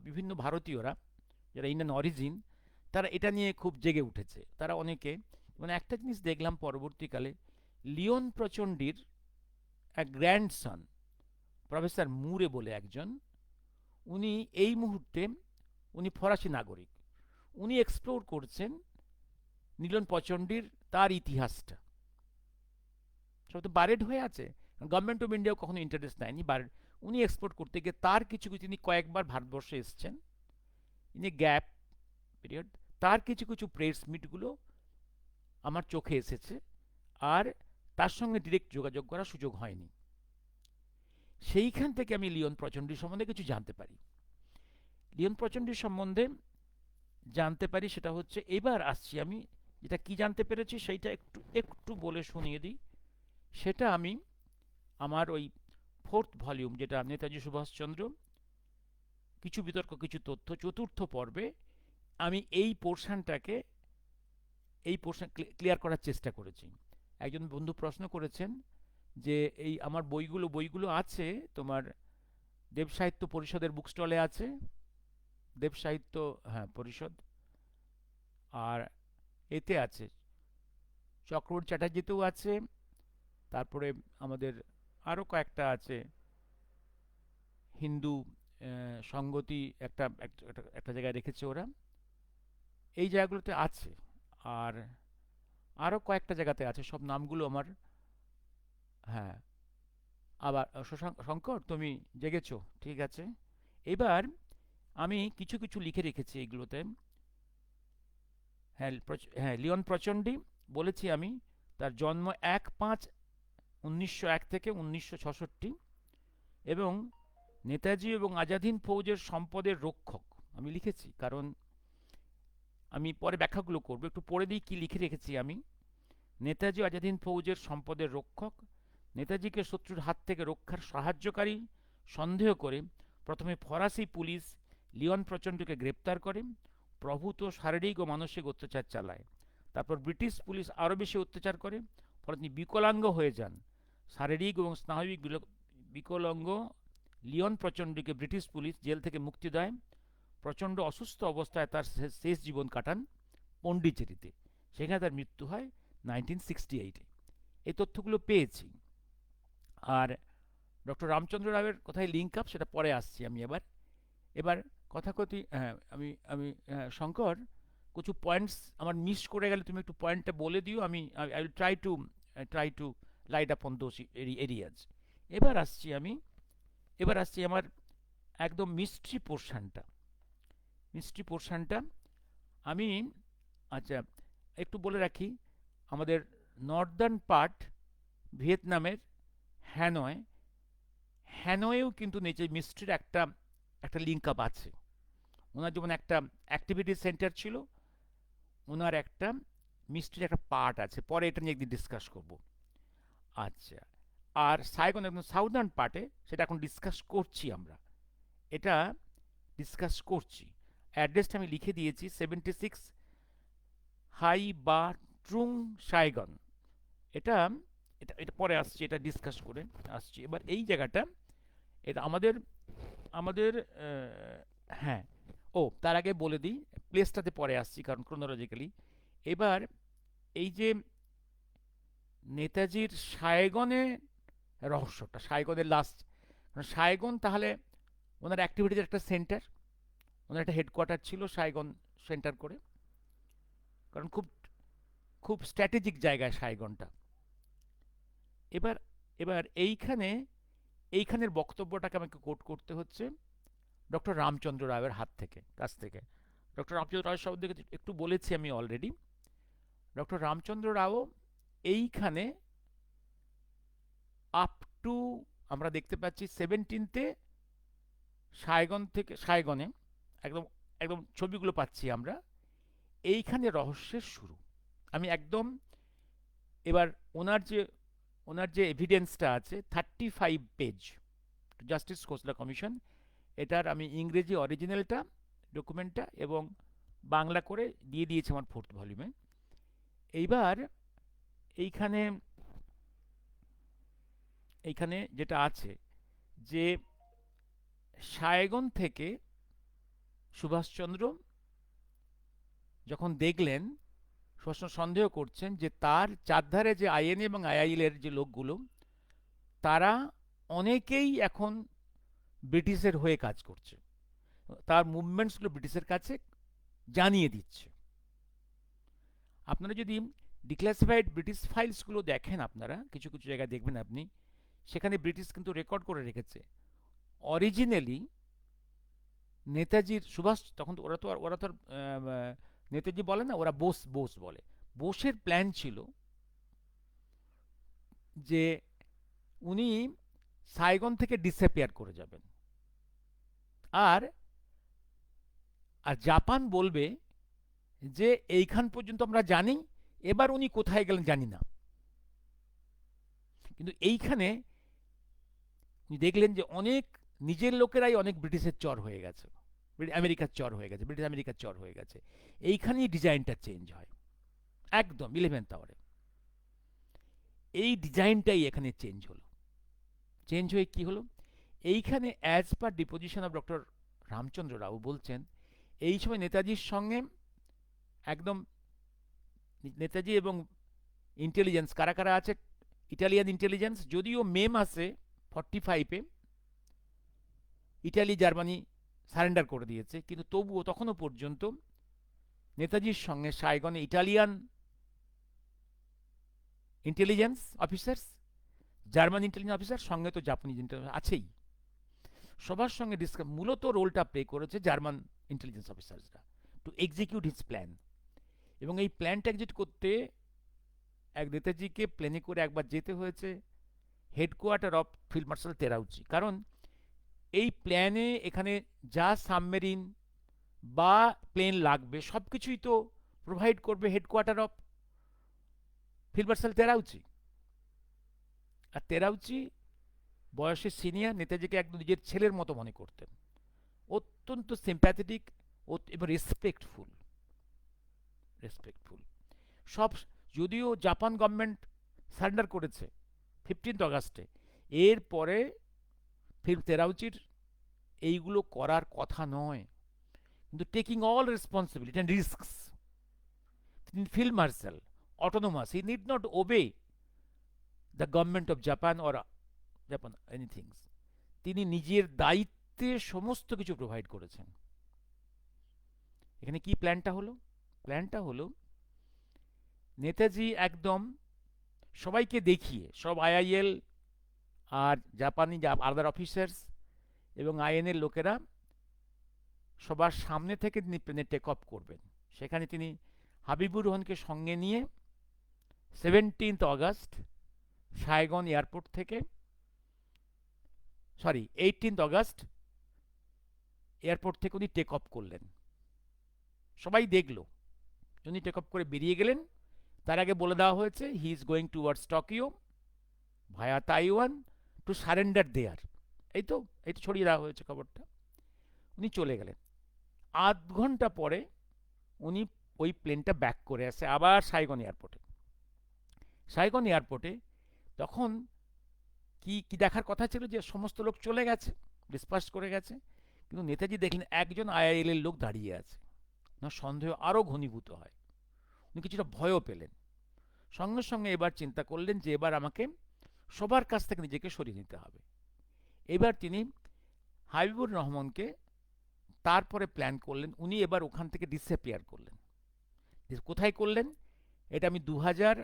বিভিন্ন ভারতীয়রা যারা ইন্ডিয়ান অরিজিন, তারা এটা নিয়ে খুব জেগে উঠেছে। তারা অনেকে, মানে একটা জিনিস দেখলাম পরবর্তীকালে, লিওন প্রচণ্ডীর এক গ্র্যান্ডসন প্রফেসর মুরে বলে একজন, উনি এই মুহূর্তে, উনি ফরাসি নাগরিক, উনি এক্সপ্লোর করছেন লিওন প্রচণ্ডীর তার ইতিহাসটা। সব তো বারেড হয়ে আছে, গভর্নমেন্ট অফ ইন্ডিয়াও কখনো ইন্টারেস্ট নেয়নি বারেড। উনি এক্সপোর্ট করতে গিয়ে তার কিছু কিছু, তিনি কয়েকবার ভারতবর্ষে এসছেন ইন এ গ্যাপ পিরিয়ড, তার কিছু কিছু প্রেস মিটগুলো আমার চোখে এসেছে, আর তার সঙ্গে ডিরেক্ট যোগাযোগ করার সুযোগ হয়নি। সেইখান থেকে আমি লিওন প্রচণ্ডীর সম্বন্ধে কিছু জানতে পারি। লিওন প্রচণ্ডীর সম্বন্ধে জানতে পারি সেটা হচ্ছে, এবার আসছি আমি যেটা কি জানতে পেরেছি সেইটা একটু একটু বলে শুনিয়ে দিই। সেটা আমি আমার ওই ফোর্থ ভলিউম, যেটা নেতাজি সুভাষচন্দ্র কিছু বিতর্ক কিছু তথ্য, চতুর্থ পর্বে আমি এই পোর্শন ক্লিয়ার করার চেষ্টা করেছি। একজন বন্ধু প্রশ্ন করেছেন যে এই আমার বইগুলো আছে তোমার দেব সাহিত্য পরিষদের বুক স্টলে আছে, দেব সাহিত্য, হ্যাঁ, পরিষদ, আর এতে আছে চক্রবর্তী চ্যাটার্জিতেও আছে, তারপরে আমাদের আরও কয়েকটা আছে, হিন্দু সংগতি একটা জায়গায় রেখেছে ওরা, এই জায়গাগুলোতে আছে। আর আরও কয়েকটা জায়গাতে আছে, সব নামগুলো আমার, হ্যাঁ। আবার শঙ্কর, তুমি জেগেছো? ঠিক আছে। এবার আমি কিছু কিছু লিখে রেখেছি এইগুলোতে। হ্যাঁ, হ্যাঁ, লিওন প্রচণ্ডী বলেছি আমি, তার জন্ম ১/৫/১৯০১ থেকে ১৯৬৬, এবং নেতাজি এবং আজাদ হিন্দ ফৌজের সম্পদের রক্ষক আমি লিখেছি, কারণ আমি পরে ব্যাখ্যাগুলো করবো। একটু পড়ে দিই কি লিখে রেখেছি আমি। নেতাজি আজাদ হিন্দ ফৌজের সম্পদের রক্ষক, নেতাজিকে শত্রুর হাত থেকে রক্ষার সাহায্যকারী সন্দেহ করে প্রথমে ফরাসি পুলিশ লিওন প্রচণ্ডকে গ্রেপ্তার করে, প্রভূত শারীরিক ও মানসিক অত্যাচার চালায়। তারপর ব্রিটিশ পুলিশ আরও বেশি অত্যাচার করে, ফলে তিনি বিকলাঙ্গ হয়ে যান। শারীরিক এবং স্নায়বিক বিকলাঙ্গ লিওন প্রচণ্ডকে ব্রিটিশ পুলিশ জেল থেকে মুক্তি দেয়। প্রচণ্ড অসুস্থ অবস্থায় তার শেষ জীবন কাটান পন্ডিচেরিতে, সেখানে তার মৃত্যু হয় 1968-এ। এই তথ্যগুলো পেয়েছি। আর ডক্টর রামচন্দ্র রাওয়ের কোথায় লিঙ্ক আপ সেটা পরে আসছি আমি। এবার এবার কথাকথি, হ্যাঁ, আমি শঙ্কর, কিছু পয়েন্টস আমার মিস করে গেলে তুমি একটু পয়েন্টটা বলে দিও, আমি I will try to light up on those areas. এবার আসছি আমি, এবার আসছি আমার একদম মিস্ট্রি পোর্শনটা আমি, আচ্ছা, একটু বলে রাখি, আমাদের নর্দার্ন পার্ট ভিয়েতনামের হ্যানয়, হ্যানয়েও কিন্তু নিচে মিস্ট্রির একটা একটা লিঙ্ক আপ আছে। ওনার যেমন একটা অ্যাক্টিভিটি সেন্টার ছিল, ওনার একটা মিস্ট্রির একটা পার্ট আছে, পরে এটা নিয়ে একদিন ডিসকাস করব। আচ্ছা, আর সাইগন একদম সাউদার্ন পার্টে, সেটা এখন ডিসকাস করছি আমরা, এটা ডিসকাস করছি। অ্যাড্রেসটা আমি লিখে দিয়েছি, 76 হাই বা ট্রুং সাইগন। এটা এটা এটা পরে আসছি, এটা ডিসকাস করে আসছি। এবার এই জায়গাটা, এটা আমাদের আমাদের হ্যাঁ, ও তার আগে বলে দিই, প্লেসটাতে পরে আসছি কারণ ক্রোনোলজিক্যালি। এবার এই যে নেতাজির সায়গনে রহস্যটা, সায়গনের লাস্ট, সায়গন তাহলে ওনার অ্যাক্টিভিটির একটা সেন্টার, ওনার একটা হেডকোয়ার্টার ছিল সায়গন সেন্টার করে, কারণ খুব খুব স্ট্র্যাটেজিক জায়গায় সায়গনটা। এবার এবার এইখানের বক্তব্যটাকে আমাকে কোট করতে হচ্ছে ডক্টর রামচন্দ্র রায়ের কাছ থেকে। ডক্টর রামচন্দ্র রায় সম্বন্ধে একটু বলেছি আমি অলরেডি। ডক্টর রামচন্দ্র রাও এইখানে আপ টু, আমরা দেখতে পাচ্ছি 17তে সায়গনে একদম একদম ছবিগুলো পাচ্ছি আমরা, এইখানে রহস্যের শুরু। আমি একদম, এবার ওনার যে এভিডেন্সটা আছে 35 পেজ, জাস্টিস খোসলা কমিশন, এটার আমি ইংরেজি অরিজিনালটা, ডকুমেন্টটা, এবং বাংলা করে দিয়ে দিয়েছি আমার ফোর্থ ভলিউমে। এইবার এইখানে এইখানে যেটা আছে যে সায়গন থেকে সুভাষচন্দ্র যখন দেখলেন, সন্দেহ করছেন যে তার চারধারে যে আইএনএ এবং আইআইএল এর যে লোকগুলো, তারা অনেকেই এখন ব্রিটিশের হয়ে কাজ করছে, তার মুভমেন্টসগুলো ব্রিটিশের কাছে জানিয়ে দিচ্ছে। আপনারা যদি ডিক্লাসিফাইড ব্রিটিশ ফাইলসগুলো দেখেন, আপনারা কিছু কিছু জায়গায় দেখবেন আপনি, সেখানে ব্রিটিশ কিন্তু রেকর্ড করে রেখেছে অরিজিনালি নেতাজির সুভাষ, তখন তো ওরা তো নেতাজি বলে না, ওরা বোস বলে। বোসের প্ল্যান ছিল যে উনি সাইগন থেকে ডিসঅ্যাপিয়ার করে যাবেন, আর আর জাপান বলবে যে এইখান পর্যন্ত আমরা জানি, এবার উনি কোথায় গেলেন জানি না। কিন্তু এইখানে উনি দেখলেন যে অনেক নিজের লোকেরাই অনেক ব্রিটিশের চর হয়ে গেছে, আমেরিকার চর হয়ে গেছে, ব্রিটিশ আমেরিকার চর হয়ে গেছে। এইখানেই ডিজাইনটা চেঞ্জ হয় একদম 11th আওয়ারে। এই ডিজাইনটাই এখানে চেঞ্জ হলো। চেঞ্জ হয়ে কি হলো, এইখানে as per deposition of doctor Ramachandra Rao বলছেন, এই সময় নেতাজির সঙ্গে একদম নেতাজি এবং ইন্টেলিজেন্স কারা কারা আছে, ইটালিয়ান ইন্টেলিজেন্স, যদিও মে মাসে 45-এ ইটালি জার্মানি সারেন্ডার করে দিয়েছে, কিন্তু তবুও তখনও পর্যন্ত নেতাজির সঙ্গে সাইগনে Italian intelligence officers, German intelligence officer, সঙ্গে তো জাপানিজ ইন্টেলিজেন্স আছেই, সবার সঙ্গে ডিসকাস, মূলত রোলটা প্লে করেছে জার্মান ইন্টেলিজেন্স অফিসার্সরা টু এক্সিকিউট হিজ প্ল্যান। এবং এই প্ল্যানটা এক্সিকিউট করতে এক নেতাজিকে প্লেনে করে একবার যেতে হয়েছে হেডকোয়ার্টার অফ ফিল্ড মার্শাল তেরাউচি, কারণ এই প্ল্যানে এখানে যা সাবমেরিন বা প্লেন লাগবে সব কিছুই তো প্রোভাইড করবে হেডকোয়ার্টার অফ ফিল্ড মার্শাল তেরাউচি। আর তেরাউচি বয়সে সিনিয়র, নেতাজিকে একদম নিজের ছেলের মতো মনে করতেন, অত্যন্ত সিম্প্যাথেটিক এবং রেসপেক্টফুল। রেসপেক্টফুল সব, যদিও জাপান গভর্নমেন্ট সারেন্ডার করেছে 15 আগস্টে, এরপরে তেরাউচির এইগুলো করার কথা নয়, কিন্তু taking all responsibility and risks, তিনি field marshal, autonomous, he need not obey the government of Japan or Japan anything, তিনি নিজের দায়িত্বে সমস্ত কিছু প্রোভাইড করেছেন। এখানে কি প্ল্যানটা হলো, প্ল্যানটা হলো নেতাজি একদম সবাইকে দেখিয়ে, সব আইআইএল আর জাপানি আদার অফিসার্স এবং আইএনের লোকেরা সবার সামনে থেকে তিনি প্লেনে টেক অফ করবেন। সেখানে তিনি হাবিবুর রহমানকে সঙ্গে নিয়ে 17 আগস্ট সাইগন এয়ারপোর্ট থেকে, 18 আগস্ট এয়ারপোর্ট থেকে উনি টেক অফ করলেন। সবাই দেখলো উনি টেক অফ করে বেরিয়ে গেলেন। তার আগে বলে দেওয়া হয়েছে he is going towards Tokyo via Taiwan to surrender there, এই তো ছড়িয়ে দেওয়া হয়েছে খবরটা। উনি চলে গেলেন। আধ ঘন্টা পরে উনি ওই প্লেনটা ব্যাক করে আসে আবার সাইগন এয়ারপোর্টে। সাইগন এয়ারপোর্টে তখন কি কি দেখার কথা ছিল, যে সমস্ত লোক চলে গেছে, ডিসপার্স করে গেছে, কিন্তু নেতাজি দেখলেন একজন আইআইএল এর লোক দাঁড়িয়ে আছে। না, সন্দেহ আরও ঘনীভূত হয়, উনি কিছুটা ভয়ও পেলেন। সঙ্গে সঙ্গে এবার চিন্তা করলেন যে এবার আমাকে সবার কাছ থেকে নিজেকে সরিয়ে নিতে হবে। এবার তিনি হাবিবুর রহমানকে তারপরে প্ল্যান করলেন, উনি এবার ওখান থেকে ডিসঅ্যাপিয়ার করলেন। কোথায় করলেন এটা আমি 2000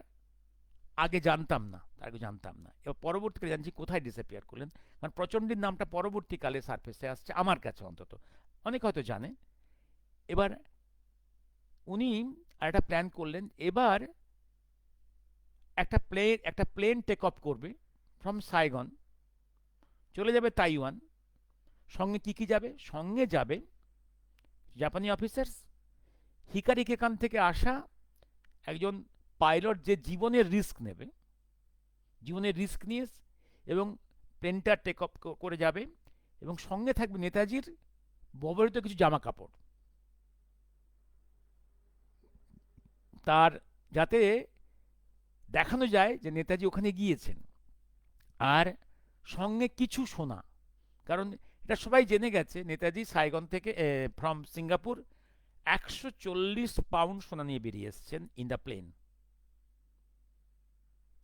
আগে জানতাম না, তার আগে জানতাম না, এবার পরবর্তীকালে জানছি কোথায় ডিসঅ্যাপিয়ার করলেন। কারণ প্রচণ্ডীর নামটা পরবর্তীকালে সারফেসে আসছে, আমার কাছে অন্তত, অনেক হয়তো জানে। এবার উনি আর একটা প্ল্যান করলেন, এবার একটা প্লেন টেক অফ করবে ফ্রম সাইগন, চলে যাবে তাইওয়ান। সঙ্গে কি কি যাবে, সঙ্গে যাবে জাপানি অফিসার্স, হিকারি কেকান থেকে আসা একজন পাইলট, যে জীবনের রিস্ক নেবে, জীবনের রিস্ক নিয়ে এবং প্লেনটা টেক অফ করে যাবে। এবং সঙ্গে থাকবে নেতাজির ব্যবহৃত কিছু জামা কাপড়, তার যাতে দেখানো যায় যে নেতাজি ওখানে গিয়েছেন। আর সঙ্গে কিছু সোনা, কারণ এটা সবাই জেনে গেছে নেতাজি সাইগন থেকে ফ্রম সিঙ্গাপুর 140 পাউন্ড সোনা নিয়ে বেরিয়ে এসছেন ইন দ্য প্লেন।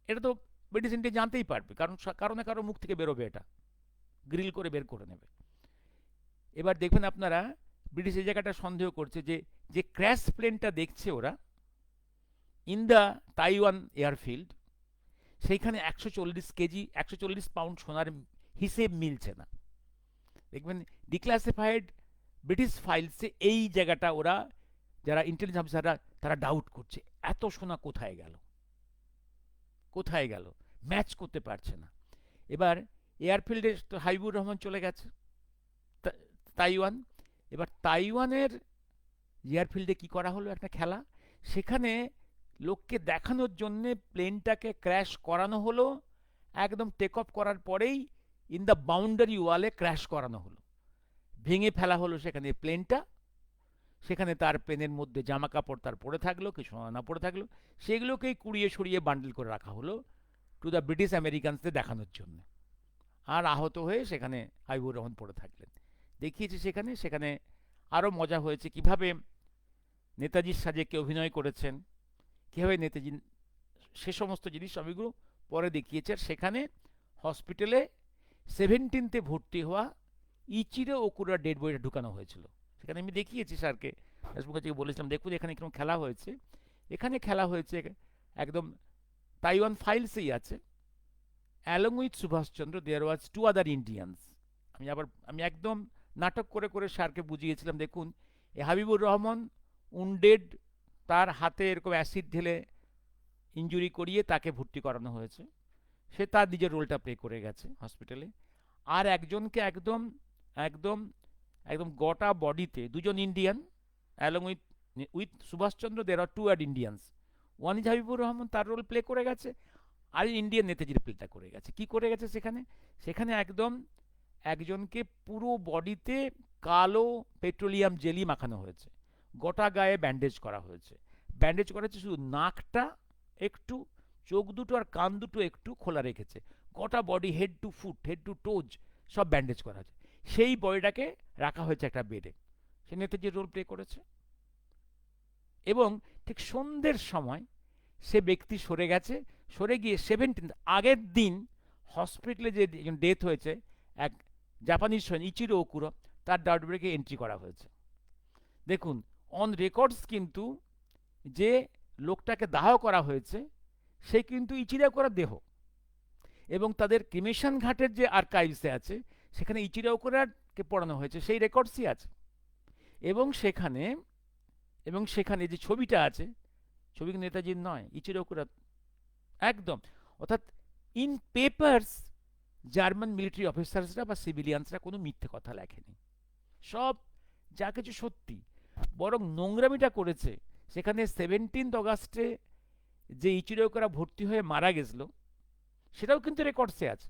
এটা তো ব্রিটিশ ইন্ডিয়া জানতেই পারবে, কারণ কারো না কারো মুখ থেকে বেরোবে, এটা গ্রিল করে বের করে নেবে। এবার দেখবেন আপনারা, ব্রিটিশ এই জায়গাটা সন্দেহ করছে যে যে ক্র্যাশ প্লেনটা দেখছে ওরা ইন দ্য তাইওয়ান এয়ারফিল্ড, সেইখানে 140 কেজি 140 পাউন্ড সোনার হিসেব মিলছে না। দেখবেন ডিক্লাসিফাইড ব্রিটিশ ফাইলসে এই জায়গাটা ওরা, যারা ইন্টেলিজেন্স অফিসাররা, তারা ডাউট করছে এত সোনা কোথায় গেল, কোথায় গেল, ম্যাচ করতে পারছে না। এবার এয়ারফিল্ডে তো হাবিবুর রহমান চলে গেছে তাইওয়ান। এবার তাইওয়ানের এয়ারফিল্ডে কি করা হলো, একটা খেলা, সেখানে লোককে দেখানোর জন্যে প্লেনটাকে ক্র্যাশ করানো হলো, একদম টেক অফ করার পরেই ইন দ্য বাউন্ডারি ওয়ালে ক্র্যাশ করানো হলো, ভেঙে ফেলা হলো সেখানে প্লেনটা। সেখানে তার প্লেনের মধ্যে জামা কাপড় তার পরে থাকলো, কিছু না পরে থাকলো, সেগুলোকেই কুড়িয়ে সরিয়ে বান্ডেল করে রাখা হলো টু দ্য ব্রিটিশ আমেরিকানসদের দেখানোর জন্য। আর আহত হয়ে সেখানে হাবিবুর রহমান পড়ে থাকলেন। দেখিয়েছে সেখানে, সেখানে আরও মজা হয়েছে কিভাবে নেতাজির সাজে কে অভিনয় করেছেন, কীভাবে নেতাজি, সে সমস্ত জিনিস সবইগুলো পরে দেখিয়েছে। আর সেখানে হসপিটালে 17তে ভর্তি হওয়া ইচিরো ওকুরার ডেড বডিটা ঢুকানো হয়েছিল। সেখানে আমি দেখিয়েছি স্যারকে, মুখার্জিকে বলেছিলাম দেখুন এখানে কিরকম খেলা হয়েছে। এখানে খেলা হয়েছে একদম তাইওয়ান ফাইলসেই আছে, along with Subhas Chandra there was two other Indians. আমি একদম নাটক করে করে স্যারকে বুঝিয়েছিলাম দেখুন এ হাবিবুর রহমান উন্ডেড, তার হাতে এরকম অ্যাসিড ঢেলে ইঞ্জুরি করিয়ে তাকে ভর্তি করানো হয়েছে, সে তার নিজের রোলটা প্লে করে গেছে হসপিটালে। আর একজনকে একদম একদম একদম গোটা বডিতে, দুজন Indian along with with Subhas Chandra there are two other Indians, one is Habibur Rahman, তার রোল প্লে করে গেছে, আর ইন্ডিয়ান নেতাজির প্লেটা করে গেছে। কি করে গেছে সেখানে, সেখানে একদম একজনকে পুরো বডিতে কালো পেট্রোলিয়াম জেলি মাখানো হয়েছে, গোটা গায়ে ব্যান্ডেজ করা হয়েছে। ব্যান্ডেজ করা হচ্ছে শুধু নাকটা একটু, চোখ দুটো আর কান দুটো একটু খোলা রেখেছে, গোটা body head to foot, head to toes সব ব্যান্ডেজ করা হয়েছে। সেই বডিটাকে রাখা হয়েছে একটা বেডে, সে নেতাজির রোল প্লে করেছে। এবং ঠিক সন্ধ্যের সময় সে ব্যক্তি সরে গেছে, সরে গিয়ে 17 আগের দিন হসপিটালে যে ডেথ হয়েছে এক জাপানিজ সৈনিক ইচিরো ওকুরো, তার ডাউটব্রেকে এন্ট্রি করা হয়েছে। দেখুন অন রেকর্ডস কিন্তু যে লোকটাকে দাহ করা হয়েছে সে কিন্তু ইচিরো ওকুরার দেহ, এবং তাদের ক্রিমেশন ঘাটের যে আর্কাইভসে আছে সেখানে ইচিরো ওকুরাকে পড়ানো হয়েছে, সেই রেকর্ডসই আছে। এবং সেখানে যে ছবিটা আছে, ছবি নেতাজির নয়, ইচিরো ওকুরা একদম। অর্থাৎ ইন পেপারস জার্মান মিলিটারি অফিসার্সরা বা সিভিলিয়ানসরা কোনো মিথ্যে কথা লেখেনি, সব যা কিছু সত্যি। বরং নোংরামিটা করেছে সেখানে 17 অগাস্টে যে ইচিরো ওকুরা ভর্তি হয়ে মারা গেছিল সেটাও কিন্তু রেকর্ডসে আছে,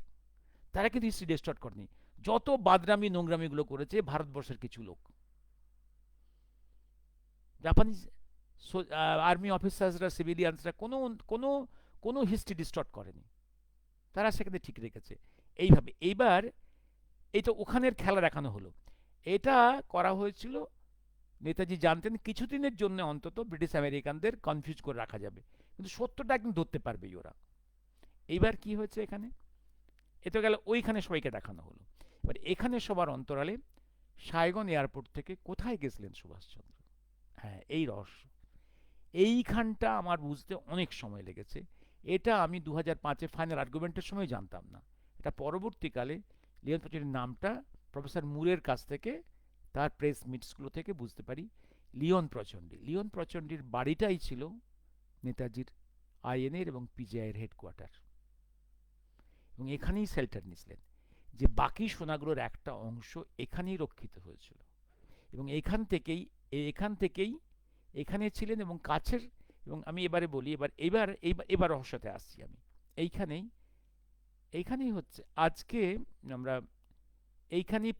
তারা কিন্তু হিস্ট্রি ডিস্টর্ট করেনি। যত বাদরামি নোংরামিগুলো করেছে ভারতবর্ষের কিছু লোক, জাপানিজ আর্মি অফিসার্সরা সিভিলিয়ানসরা কোনো কোনো কোনো হিস্ট্রি ডিস্টর্ট করেনি, তারা সেখানে ঠিক রেখেছে। এইভাবে এইবার এই তো ওখানের খেলা দেখানো হলো, এটা করা হয়েছিল নেতাজি জানতেন কিছুদিনের জন্য অন্তত ব্রিটিশ আমেরিকানদের কনফিউজ করে রাখা যাবে, কিন্তু সত্যটা একদম ধরতে পারবেই ওরা। এইবার কি হয়েছে এখানে, এ তো গেল ওইখানে সবাইকে দেখানো হলো। এবার এখানে সবার অন্তরালে সাইগন এয়ারপোর্ট থেকে কোথায় গেছিলেন সুভাষচন্দ্র, হ্যাঁ এই রহস্য, এইখানটা আমার বুঝতে অনেক সময় লেগেছে। এটা আমি 2005-এ ফাইনাল আর্গুমেন্টের সময় জানতাম না, এটা পরবর্তীকালে লিওন প্রচন্ডির নামটা প্রফেসর মুরের কাছ থেকে, তার প্রেস মিটসগুলো থেকে বুঝতে পারি। লিওন প্রচন্ডির বাড়িটাই ছিল নেতাজির আইএনএর এবং পিজিআইয়ের হেডকোয়ার্টার, এবং এখানেই শেল্টার নিয়েছিলেন, যে বাকি সোনাগুলোর একটা অংশ এখানেই রক্ষিত হয়েছিল, এবং এখান থেকেই এখানে ছিলেন এবং কাছের। এবং আমি এবারে বলি, এবার রহস্যতে আসছি আমি। এইখানেই হচ্ছে আজকে আমরা এইখানেই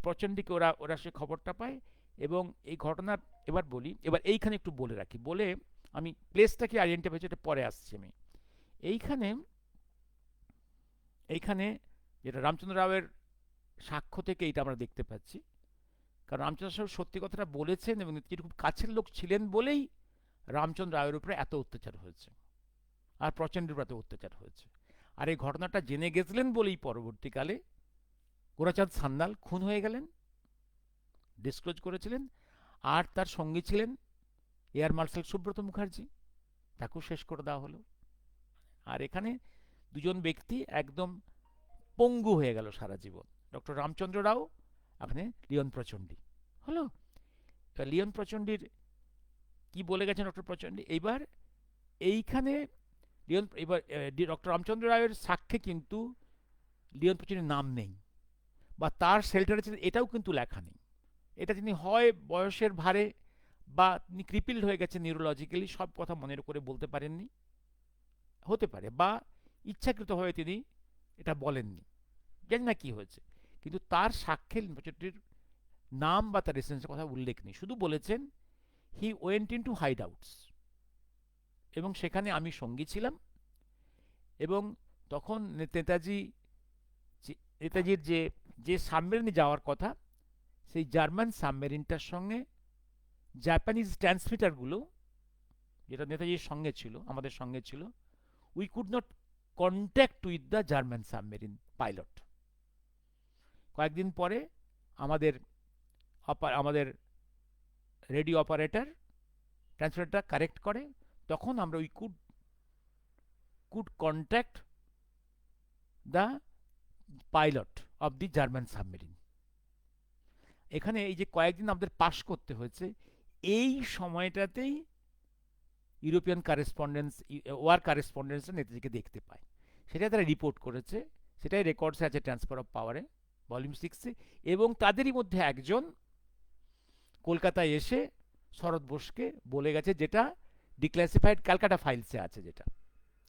প্রচণ্ডিকে ওরা সে খবরটা পায়, এবং এই ঘটনার এবার বলি, এবার এইখানে একটু বলে রাখি, বলে আমি প্লেসটাকে আইডেন্টিফাই করছি, এটা পরে আসছি আমি। এইখানে যেটা রামচন্দ্র রাওয়ের সাক্ষ্য থেকে এইটা আমরা দেখতে পাচ্ছি, কারণ রামচন্দ্র রাও সত্যি কথাটা বলেছেন এবং তিনি খুব কাছের লোক ছিলেন বলেই রামচন্দ্র রায়ের উপরে এত অত্যাচার হয়েছে, আর প্রচণ্ডের উপর এত অত্যাচার হয়েছে। আর এই ঘটনাটা জেনে গেছিলেন বলেই পরবর্তীকালে গোরাচাঁদ সান্যাল খুন হয়ে গেলেন, ডিসক্লোজ করেছিলেন। আর তার সঙ্গী ছিলেন এয়ার মার্শাল সুব্রত মুখার্জি, তাকেও শেষ করে দেওয়া হলো। আর এখানে দুজন ব্যক্তি একদম পঙ্গু হয়ে গেল সারা জীবন, ডক্টর রামচন্দ্র রাও, এখানে লিওন প্রচন্ডী হলো। লিওন প্রচন্ডীর কি বলে গেছেন ডক্টর প্রচন্ডী, এইখানে ডক্টর রামচন্দ্র রায়ের সাক্ষ্যে কিন্তু লিওন প্রচন্ডীর নাম নেই, বা তার শেল্টারে ছিলেন এটাও কিন্তু লেখা নেই। এটা তিনি হয় বয়সের ভারে বা তিনি ক্রিপিল্ড হয়ে গেছে নিউরোলজিক্যালি, সব কথা মনে করে বলতে পারেননি, হতে পারে, বা ইচ্ছাকৃতভাবে তিনি এটা বলেননি, জানি না কি হয়েছে। কিন্তু তার সাক্ষ্যে লিম্ফোচিটির নাম বা তার রেসিডেন্সের কথা উল্লেখ নেই, শুধু বলেছেন he went in to hideouts, এবং সেখানে আমি সঙ্গী ছিলাম। এবং তখন নেতাজির যে যে সাবমেরিনে যাওয়ার কথা, সেই জার্মান সাবমেরিনটার সঙ্গে জাপানিজ ট্রান্সমিটারগুলো, যেটা নেতাজির সঙ্গে ছিল, আমাদের সঙ্গে ছিল, we could not contact with the German submarine pilot. কয়েকদিন পরে আমাদের আমাদের রেডিও অপারেটর ট্রান্সমিটারটা কারেক্ট করে, তখন আমরা we could contact the pilot of the German submarine. এখানে এই যে কয়েকদিন আমাদের পাস করতে হয়েছে, এই সময়টাতেই ইউরোপিয়ান কারেসপন্ডেন্স, ওয়ার কারেসপন্ডেন্সরা নেতাজিকে দেখতে পায়, সেটাই তারা রিপোর্ট করেছে, সেটাই রেকর্ডসে আছে ট্রান্সফার অফ পাওয়ারে ভলিউম 6-এ। এবং তাদেরই মধ্যে একজন কলকাতায় এসে শরৎ বোসকে বলে গেছে, যেটা ডিক্লাসিফাইড ক্যালকাটা ফাইলসে আছে, যেটা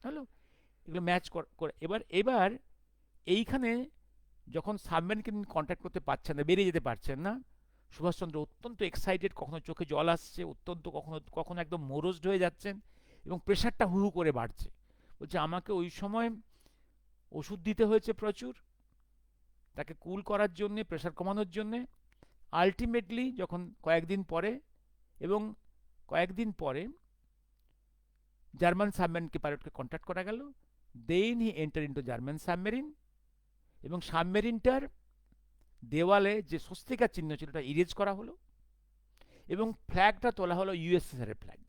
হ্যালো, এগুলো ম্যাচ করে। এবার এবার এইখানে যখন সাবমেরিনকে কন্ট্যাক্ট করতে পারছেন না, বেরিয়ে যেতে পারছেন না, সুভাষচন্দ্র অত্যন্ত এক্সাইটেড, কখনো চোখে জল আসছে, অত্যন্ত কখনো কখনো একদম মোরোজড হয়ে যাচ্ছেন, এবং প্রেশারটা হু হু করে বাড়ছে। বলছে আমাকে ওই সময় ওষুধ দিতে হয়েছে প্রচুর, তাকে কুল করার জন্যে, প্রেশার কমানোর জন্যে। আলটিমেটলি যখন কয়েকদিন পরে, এবং কয়েকদিন পরে জার্মান সাবমেরিনকে পাইলটকে কন্ট্যাক্ট করা গেল, then he enter into German submarine, এবং সাবমেরিনটার দেওয়ালে যে স্বস্তিকা চিহ্ন ছিল ওটা ইরেজ করা হলো, এবং ফ্ল্যাগটা তোলা হলো ইউএসএসআর এর ফ্ল্যাগ।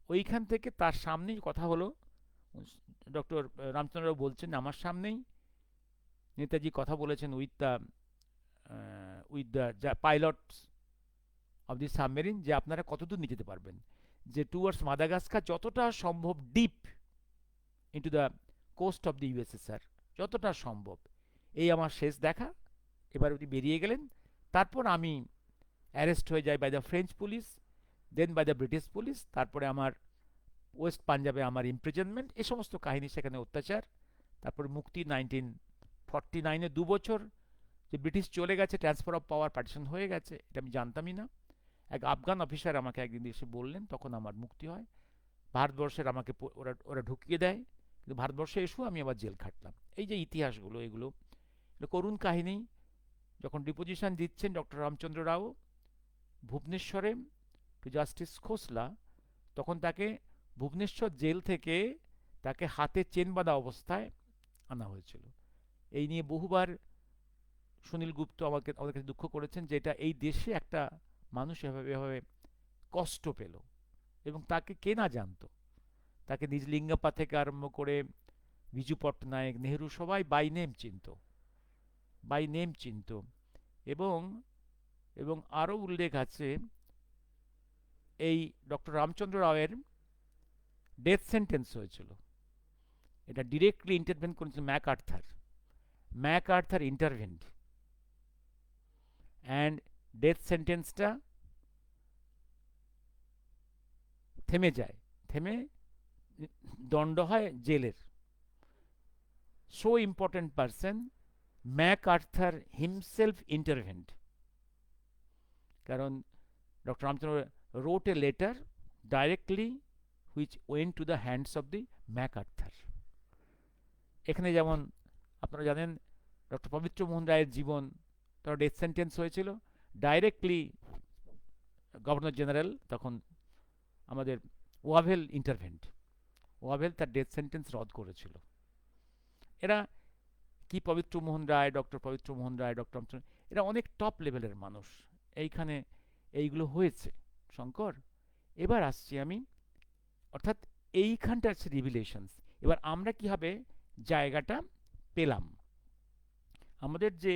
ওইখান থেকে তার সামনেই কথা হলো, ডক্টর রামচন্দ্র বলছেন আমার সামনেই নেতাজি কথা বলেছেন with the pilots of the submarine, যে আপনারা কতদূর নিয়ে যেতে পারবেন, যে টুয়ার্ডস মাদাগাস্কার, যতটা সম্ভব deep into the coast of the USSR, যতটা সম্ভব। এই আমার শেষ দেখা। এবার উনি বেরিয়ে গেলেন। তারপর আমি অ্যারেস্ট হয়ে যাই by the French police, then by the British police, তারপরে আমার ওয়েস্ট পাঞ্জাবে আমার ইমপ্রিজনমেন্ট, এই সমস্ত কাহিনী, সেখানে অত্যাচার, তারপরে মুক্তি 1949-এ, 2 বছর যে ব্রিটিশ চলে গেছে, ট্রান্সফার অফ পাওয়ার পার্টিশন হয়ে গেছে, এটা আমি জানতামই না। এক আফগান অফিসার আমাকে একদিন এসে বললেন, তখন আমার মুক্তি হয়। ভারতবর্ষের আমাকে ওরা ঢুকিয়ে দেয়, কিন্তু ভারতবর্ষে এসেও আমি আবার জেল খাটলাম। এই যে ইতিহাসগুলো, এগুলো করুণ কাহিনী। যখন ডিপোজিশন দিচ্ছেন ডক্টর রামচন্দ্র রাও ভুবনেশ্বরে টু জাস্টিস খোসলা, তখন তাকে ভুবনেশ্বর জেল থেকে তাকে হাতে চেন বাঁধা অবস্থায় আনা হয়েছিল। এই নিয়ে বহুবার সুনীল গুপ্ত আমাদের কাছে দুঃখ করেছেন, যে এটা এই দেশে একটা মানুষ এভাবে এভাবে কষ্ট পেল, এবং তাকে কে না জানতো। তাকে নিজলিঙ্গাপ্পা থেকে আরম্ভ করে বিজু পট্টনায়ক, নেহরু, সবাই বাই নেম চিনত। এবং এবং আরও উল্লেখ আছে, এই ডক্টর রামচন্দ্র রাওয়ের ডেথ সেন্টেন্স হয়েছিল, এটা ডিরেক্টলি ইন্টারভেন করেছিল ম্যাকআর্থার ইন্টারভেন্ড, অ্যান্ড ডেথ সেন্টেন্সটা থেমে যায়, থেমে দণ্ড হয় জেলের। So important person, MacArthur himself intervened, কারণ doctor Ramachandra wrote a letter directly which went to the hands of the MacArthur. এখানে যেমন আপনারা জানেন ডক্টর পবিত্র মোহন রায়ের জীবন, তার ডেথ সেন্টেন্স হয়েছিল, ডাইরেক্টলি গভর্নর জেনারেল তখন আমাদের ওয়াভেল তার ডেথ সেন্টেন্স রদ করেছিল। এরা কি পবিত্র মোহন রায়, ডক্টর পবিত্র মোহন রায়, ডক্টর এরা অনেক টপ লেভেলের মানুষ, এইখানে এইগুলো হয়েছে শঙ্কর। এবার আসছি আমি, অর্থাৎ এইখানটা আছে রিভিলেশনস। এবার আমরা কিভাবে জায়গাটা পেলাম, আমাদের যে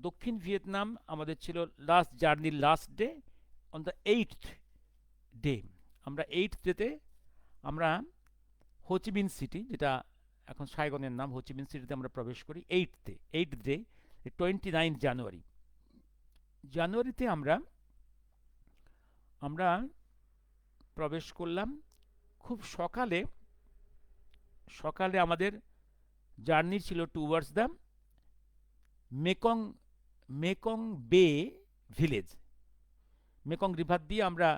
দক্ষিণ ভিয়েতনাম আমাদের ছিল লাস্ট জার্নির last day, on the 8th day, আমরা 8th ডেতে আমরা হোচিমিন সিটি, যেটা এখন সাইগনের নাম, হোচিমিন সিটিতে আমরা প্রবেশ করি 8th ডে 29 জানুয়ারি। জানুয়ারিতে আমরা আমরা প্রবেশ করলাম খুব সকালে। সকালে আমাদের জার্নি ছিল টুয়ার্ডস দ্য মেকং মেকং বে ভিলেজ। মেকং রিভার দিয়ে আমরা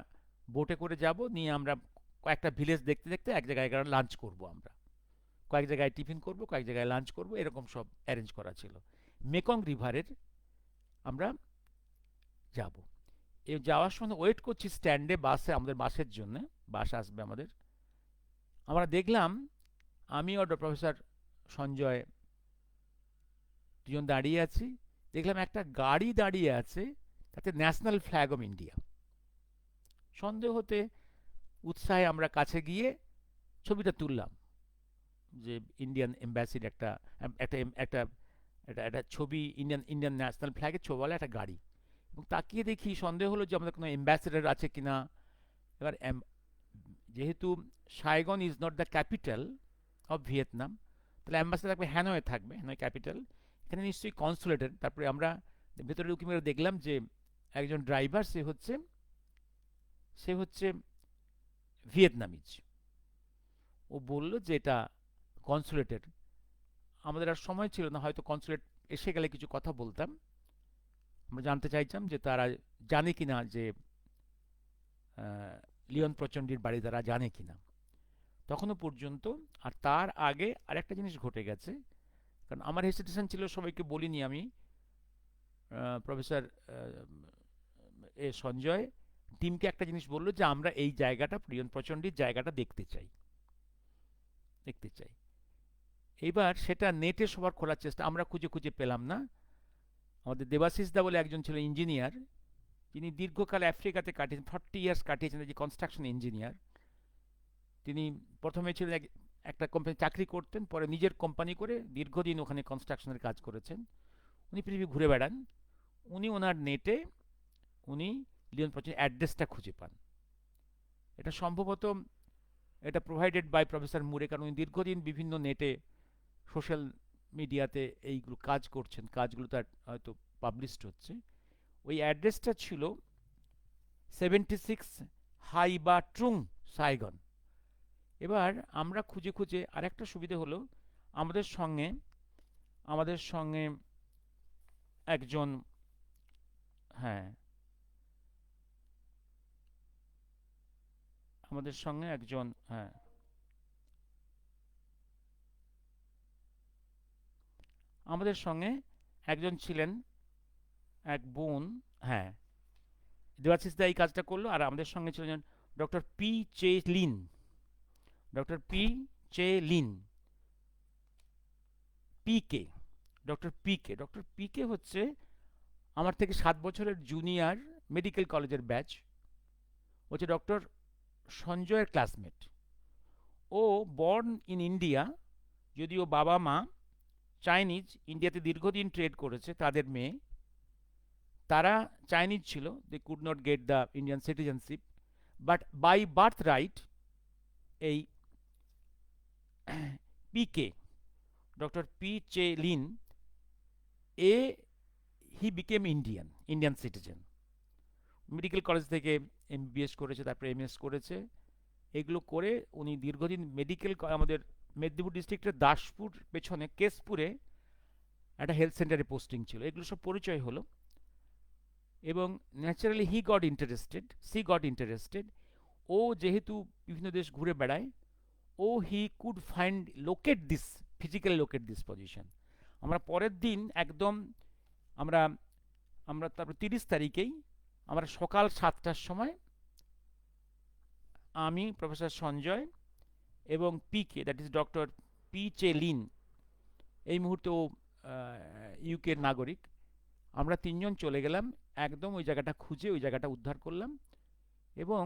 বোটে করে যাব, নিয়ে আমরা কয়েকটা ভিলেজ দেখতে দেখতে এক জায়গায় লাঞ্চ করব। আমরা কয়েক জায়গায় টিফিন করব, কয়েক জায়গায় লাঞ্চ করব, এরকম সব অ্যারেঞ্জ করা ছিল। মেকং রিভারের আমরা যাব। এই যাওয়ার সময় ওয়েট করছি স্ট্যান্ডে বাসে, আমাদের বাসের জন্য, বাস আসবে আমাদের। আমরা দেখলাম আমি আর প্রফেসর সঞ্জয় দুজন দাঁড়িয়ে আছি। দেখলাম একটা গাড়ি দাঁড়িয়ে আছে, তাতে ন্যাশনাল ফ্ল্যাগ অফ ইন্ডিয়া। সন্দেহ হতে উৎসাহে আমরা কাছে গিয়ে ছবিটা তুললাম, যে ইন্ডিয়ান এম্বাসির একটা একটা একটা একটা একটা ছবি, ইন্ডিয়ান ন্যাশনাল ফ্ল্যাগের ছবিওয়ালা একটা গাড়ি। এবং তাকিয়ে দেখি সন্দেহ হলো যে আমাদের কোনো অ্যাম্বাসেডার আছে কিনা। এবার যেহেতু Saigon is not the capital of Vietnam, তাহলে অ্যাম্বাসেডার থাকবে হ্যানয়ে, থাকবে হ্যানয় ক্যাপিটাল, এখানে নিশ্চয়ই কনসুলেটের। তারপরে আমরা ভেতরে ঢুকে মেরে দেখলাম যে একজন ড্রাইভার, সে হচ্ছে ভিয়েতনামিজ। ও বলল যে এটা কনসুলেটের। আমাদের আর সময় ছিল না, হয়তো কনসুলেট এসে গেলে কিছু কথা বলতাম। আমরা জানতে চাইতাম যে তারা জানে কিনা, যে লিওন প্রচণ্ডীর বাড়ি তারা জানে কিনা তখনও পর্যন্ত। আর তার আগে আরেকটা জিনিস ঘটে গেছে, কারণ আমার হেসিটেশন ছিল, সবাইকে বলিনি আমি। প্রফেসর সঞ্জয় টিমকে একটা জিনিস বললো যে আমরা এই জায়গাটা, লিওন প্রচণ্ডীর জায়গাটা দেখতে চাই। এইবার সেটা নেটে সবার খোলার চেষ্টা, আমরা খুঁজে খুঁজে পেলাম না। আমাদের দেবাশিস দা বলে একজন ছিল ইঞ্জিনিয়ার, যিনি দীর্ঘকাল আফ্রিকাতে কাটিয়েছেন, 40 ইয়ার্স কাটিয়েছেন, যে কনস্ট্রাকশন ইঞ্জিনিয়ার। তিনি প্রথমে ছিলেন একটা কোম্পানি চাকরি করতেন, পরে নিজের কোম্পানি করে দীর্ঘদিন ওখানে কনস্ট্রাকশনের কাজ করেছেন। উনি পৃথিবী ঘুরে বেড়ান। উনি ওনার নেটে উনি লিওন প্রচণ্ডীর অ্যাড্রেসটা খুঁজে পান। এটা সম্ভবত এটা প্রোভাইডেড বাই প্রফেসর মুরে, কারণ উনি দীর্ঘদিন বিভিন্ন নেটে, সোশ্যাল মিডিয়াতে এইগুলো কাজ করছেন, কাজগুলো তার হয়তো পাবলিশড হচ্ছে। ওই অ্যাড্রেসটা ছিল 76 হাই বা ট্রুং, সাইগন। এবার আমরা খুঁজে খুঁজে আরেকটা সুবিধে হলো, আমাদের সঙ্গে একজন, হ্যাঁ, আমাদের সঙ্গে একজন, হ্যাঁ, আমাদের সঙ্গে একজন ছিলেন, এক বোন, হ্যাঁ, দেবাশিস দা এই কাজটা করলো। আর আমাদের সঙ্গে ছিলেন doctor P Che Lin. Doctor P Che Lin, PK, doctor PK হচ্ছে আমার থেকে 7 বছরের জুনিয়র, মেডিকেল কলেজের ব্যাচ। হচ্ছে ডক্টর সঞ্জয়ের ক্লাসমেট। ও বর্ন ইন ইন্ডিয়া, যদিও বাবা মা চাইনিজ, ইন্ডিয়াতে দীর্ঘদিন ট্রেড করেছে। তাদের মেয়ে, তারা চাইনিজ ছিল, they could not get the Indian citizenship, but by birth right এই PK, doctor P Che Lin, এ he became Indian citizen. Medical college থেকে এমবিবিএস করেছে, তারপরে এমএস করেছে। এগুলো করে উনি দীর্ঘদিন আমাদের মেদিনীপুর ডিস্ট্রিক্টের দাসপুর পেছনে কেশপুরে একটা হেলথ সেন্টারে পোস্টিং ছিল। এগুলো সব পরিচয় হলো। এবং ন্যাচারালি সি গট ইন্টারেস্টেড। ও যেহেতু বিভিন্ন দেশ ঘুরে বেড়ায়, he could physically locate this position. আমরা পরের দিন একদম, আমরা আমরা তারপর 30 তারিখেই আমরা সকাল 7টার সময়, আমি, প্রফেসর সঞ্জয় এবং পিকে, that is doctor P Che Lin, এই মুহূর্তে ও ইউকের নাগরিক, আমরা 3জন চলে গেলাম একদম ওই জায়গাটা খুঁজে, ওই জায়গাটা উদ্ধার করলাম এবং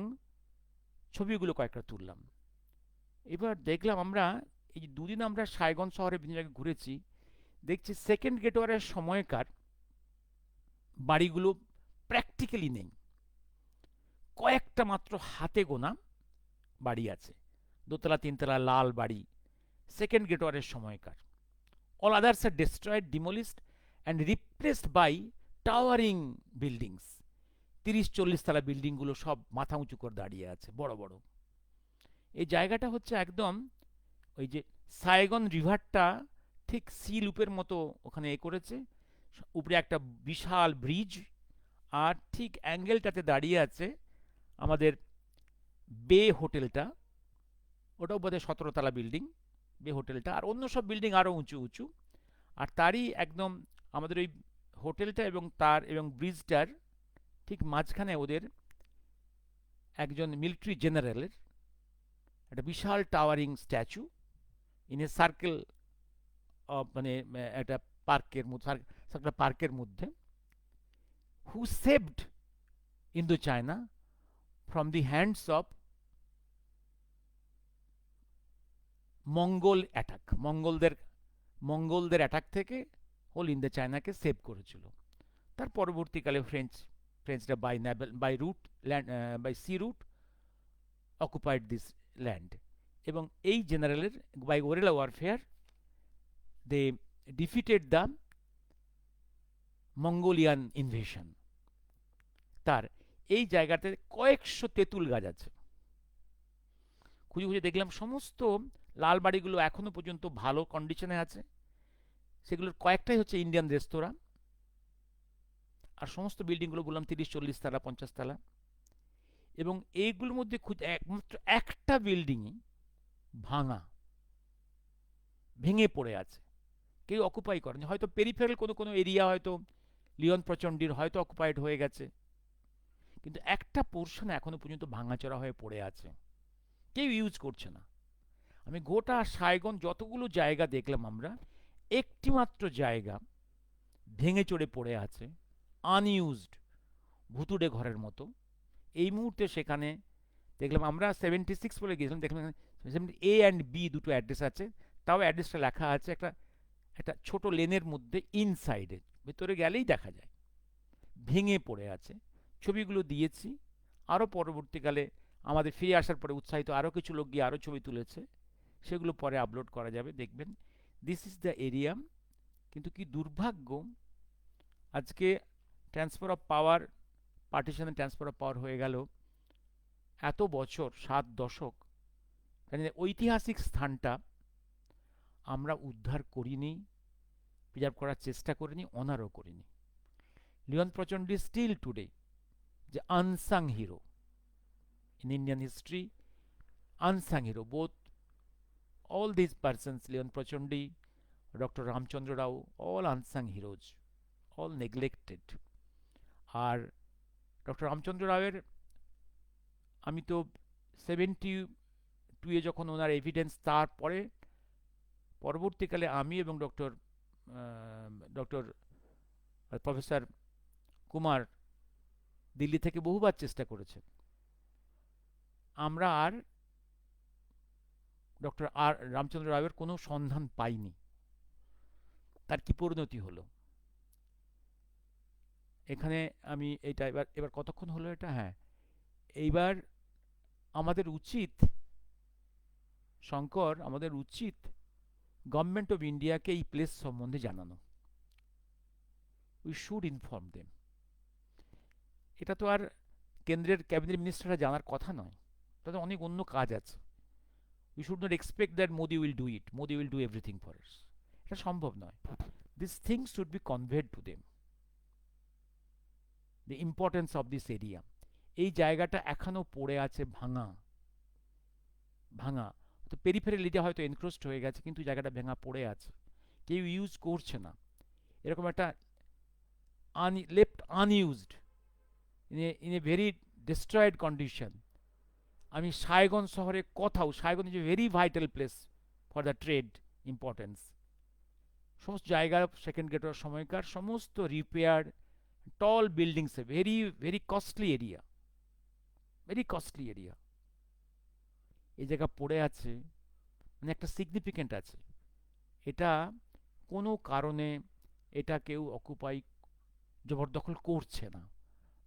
ছবিগুলো কয়েকটা তুললাম। এবার দেখলাম আমরা এই যে 2 দিন আমরা সাইগন শহরে বিভিন্ন জায়গায় ঘুরেছি, দেখছি সেকেন্ড গেটওয়ারের সময়কার বাড়িগুলো প্র্যাকটিক্যালি নেই। কয়েকটা মাত্র হাতে গোনা বাড়ি আছে, দোতলা 3তলা লাল বাড়ি, সেকেন্ড গেটওয়ারের সময়কার। All others are destroyed, demolished and replaced by towering buildings, 30-40 তলা বিল্ডিংগুলো সব মাথা উঁচু করে দাঁড়িয়ে আছে, বড় বড়। এই জায়গাটা হচ্ছে একদম ওই যে সাইগন রিভারটা ঠিক সি লুপের মতো ওখানে করেছে। উপরে একটা বিশাল ব্রিজ, আর ঠিক অ্যাঙ্গেলটাতে দাঁড়িয়ে আছে আমাদের বে হোটেলটা। ওটাও বোধহয় 17 তলা বিল্ডিং, বে হোটেলটা। আর অন্য সব বিল্ডিং আরও উঁচু উঁচু। আর তারই একদম আমাদের ওই হোটেলটা এবং ব্রিজটার ঠিক মাঝখানে ওদের একজন মিলিটারি জেনারেলের একটা বিশাল towering statue in a circle, মানে একটা পার্কের মধ্যে, who saved Indo China from the hands of মঙ্গলদের অ্যাটাক থেকে হোল ইন্দো চায়নাকে সেভ করেছিল। তার পরবর্তীকালে ফ্রেঞ্চরা by sea route occupied this land, এবং এই জেনারেলের by guerrilla warfare they defeated the Mongolian invasion. তার এই জায়গাতে কয়েকশো তেঁতুল গাছ আছে। খুঁজে খুঁজে দেখলাম সমস্ত লাল বাড়িগুলো এখনো পর্যন্ত ভালো কন্ডিশনে আছে। সেগুলোর কয়েকটাই হচ্ছে ইন্ডিয়ান রেস্তোরাঁ। আর সমস্ত বিল্ডিংগুলো বললাম 30-40 তলা, 50 তলা। এবং এইগুলোর মধ্যে একমাত্র একটা বিল্ডিংই ভাঙা, ভেঙে পড়ে আছে, কেউ অকুপাই করেনি। হয়তো পেরিফেরাল কোনো কোনো এরিয়া, হয়তো লিওন প্রচন্ডির হয়তো অকুপাইড হয়ে গেছে, কিন্তু একটা পোর্শন এখনো পর্যন্ত ভাঙাচোরা হয়ে পড়ে আছে, কেউ ইউজ করছে না। আমি গোটা সাইগন যতগুলো জায়গা দেখলাম আমরা, একটি মাত্র জায়গা ভেঙে চড়ে পড়ে আছে, আনইউজড, ভুতুড়ে ঘরের মতো। এই মুহূর্তে সেখানে দেখলাম আমরা 76 বলে গিয়েছিলাম, দেখলাম এ অ্যান্ড বি দুটো অ্যাড্রেস আছে। তাও অ্যাড্রেসটা লেখা আছে একটা একটা ছোট লেনের মধ্যে, ইনসাইডে, ভেতরে গেলেই দেখা যায় ভেঙে পড়ে আছে। ছবিগুলো দিয়েছি। আরও পরবর্তীকালে আমাদের ফিরে আসার পরে উৎসাহিত আরও কিছু লোক গিয়ে আরও ছবি তুলেছে, সেগুলো পরে আপলোড করা যাবে, দেখবেন। This is the area. কিন্তু কি দুর্ভাগ্য, আজকে ট্রান্সফার অফ পাওয়ার, পার্টিশনে ট্রান্সফার অফ পাওয়ার হয়ে গেল এত বছর, 7 দশক, ঐতিহাসিক স্থানটা আমরা উদ্ধার করিনি, প্রিজার্ভ করার চেষ্টা করিনি, অনারও করিনি। লিওন প্রচন্ড স্টিল টুডে যে unsung hero in Indian history, unsung hero. Both all these persons, Leon Prochandi, Dr. Ramchandra Rao, all unsung heroes, all neglected. R doctor Ramachandra রাওয়ের, আমি তো 72 যখন ওনার এভিডেন্স, তারপরে পরবর্তীকালে আমি এবং ডক্টর প্রফেসর কুমার দিল্লি থেকে বহুবার চেষ্টা করেছেন। আমরা আর ডক্টর রামচন্দ্র রাওয়ের কোনো সন্ধান পাইনি। তার কি পরিণতি হলো এখানে, আমি এটা এবার কতক্ষণ হলো এটা, হ্যাঁ, এইবার আমাদের উচিত, শঙ্কর, আমাদের উচিত গভর্নমেন্ট অফ ইন্ডিয়াকে এই প্লেস সম্বন্ধে জানানো। We should inform them. এটা তো আর কেন্দ্রের ক্যাবিনেট মিনিস্টাররা জানার কথা নয়, তাদের অনেক অন্য কাজ আছে। We should not expect that Modi will do it, Modi will do everything for us. এটা সম্ভব নয়। This things should be conveyed to them, the importance of this area. এই জায়গাটা এখনো পড়ে আছে ভাঙা ভাঙা। তো পেরিফেরাল এরিয়া হয়তো এনক্রোচড হয়ে গেছে, কিন্তু জায়গাটা ভেঙা পড়ে আছে, কেউ ইউজ করছে না। এরকম একটা left unused in a very destroyed condition. আমি সাইগন শহরে কোথাও, Saigon is a very vital place for the trade importance. সমস্ত জায়গা সেকেন্ড গেটের সময়কার সমস্ত repaired tall buildings, very very costly area, very costly area. এই জায়গা পড়ে আছে, মানে একটা সিগনিফিকেন্ট আছে। এটা কোনো কারণে এটা কেউ অকুপাই, জবরদখল করছে না,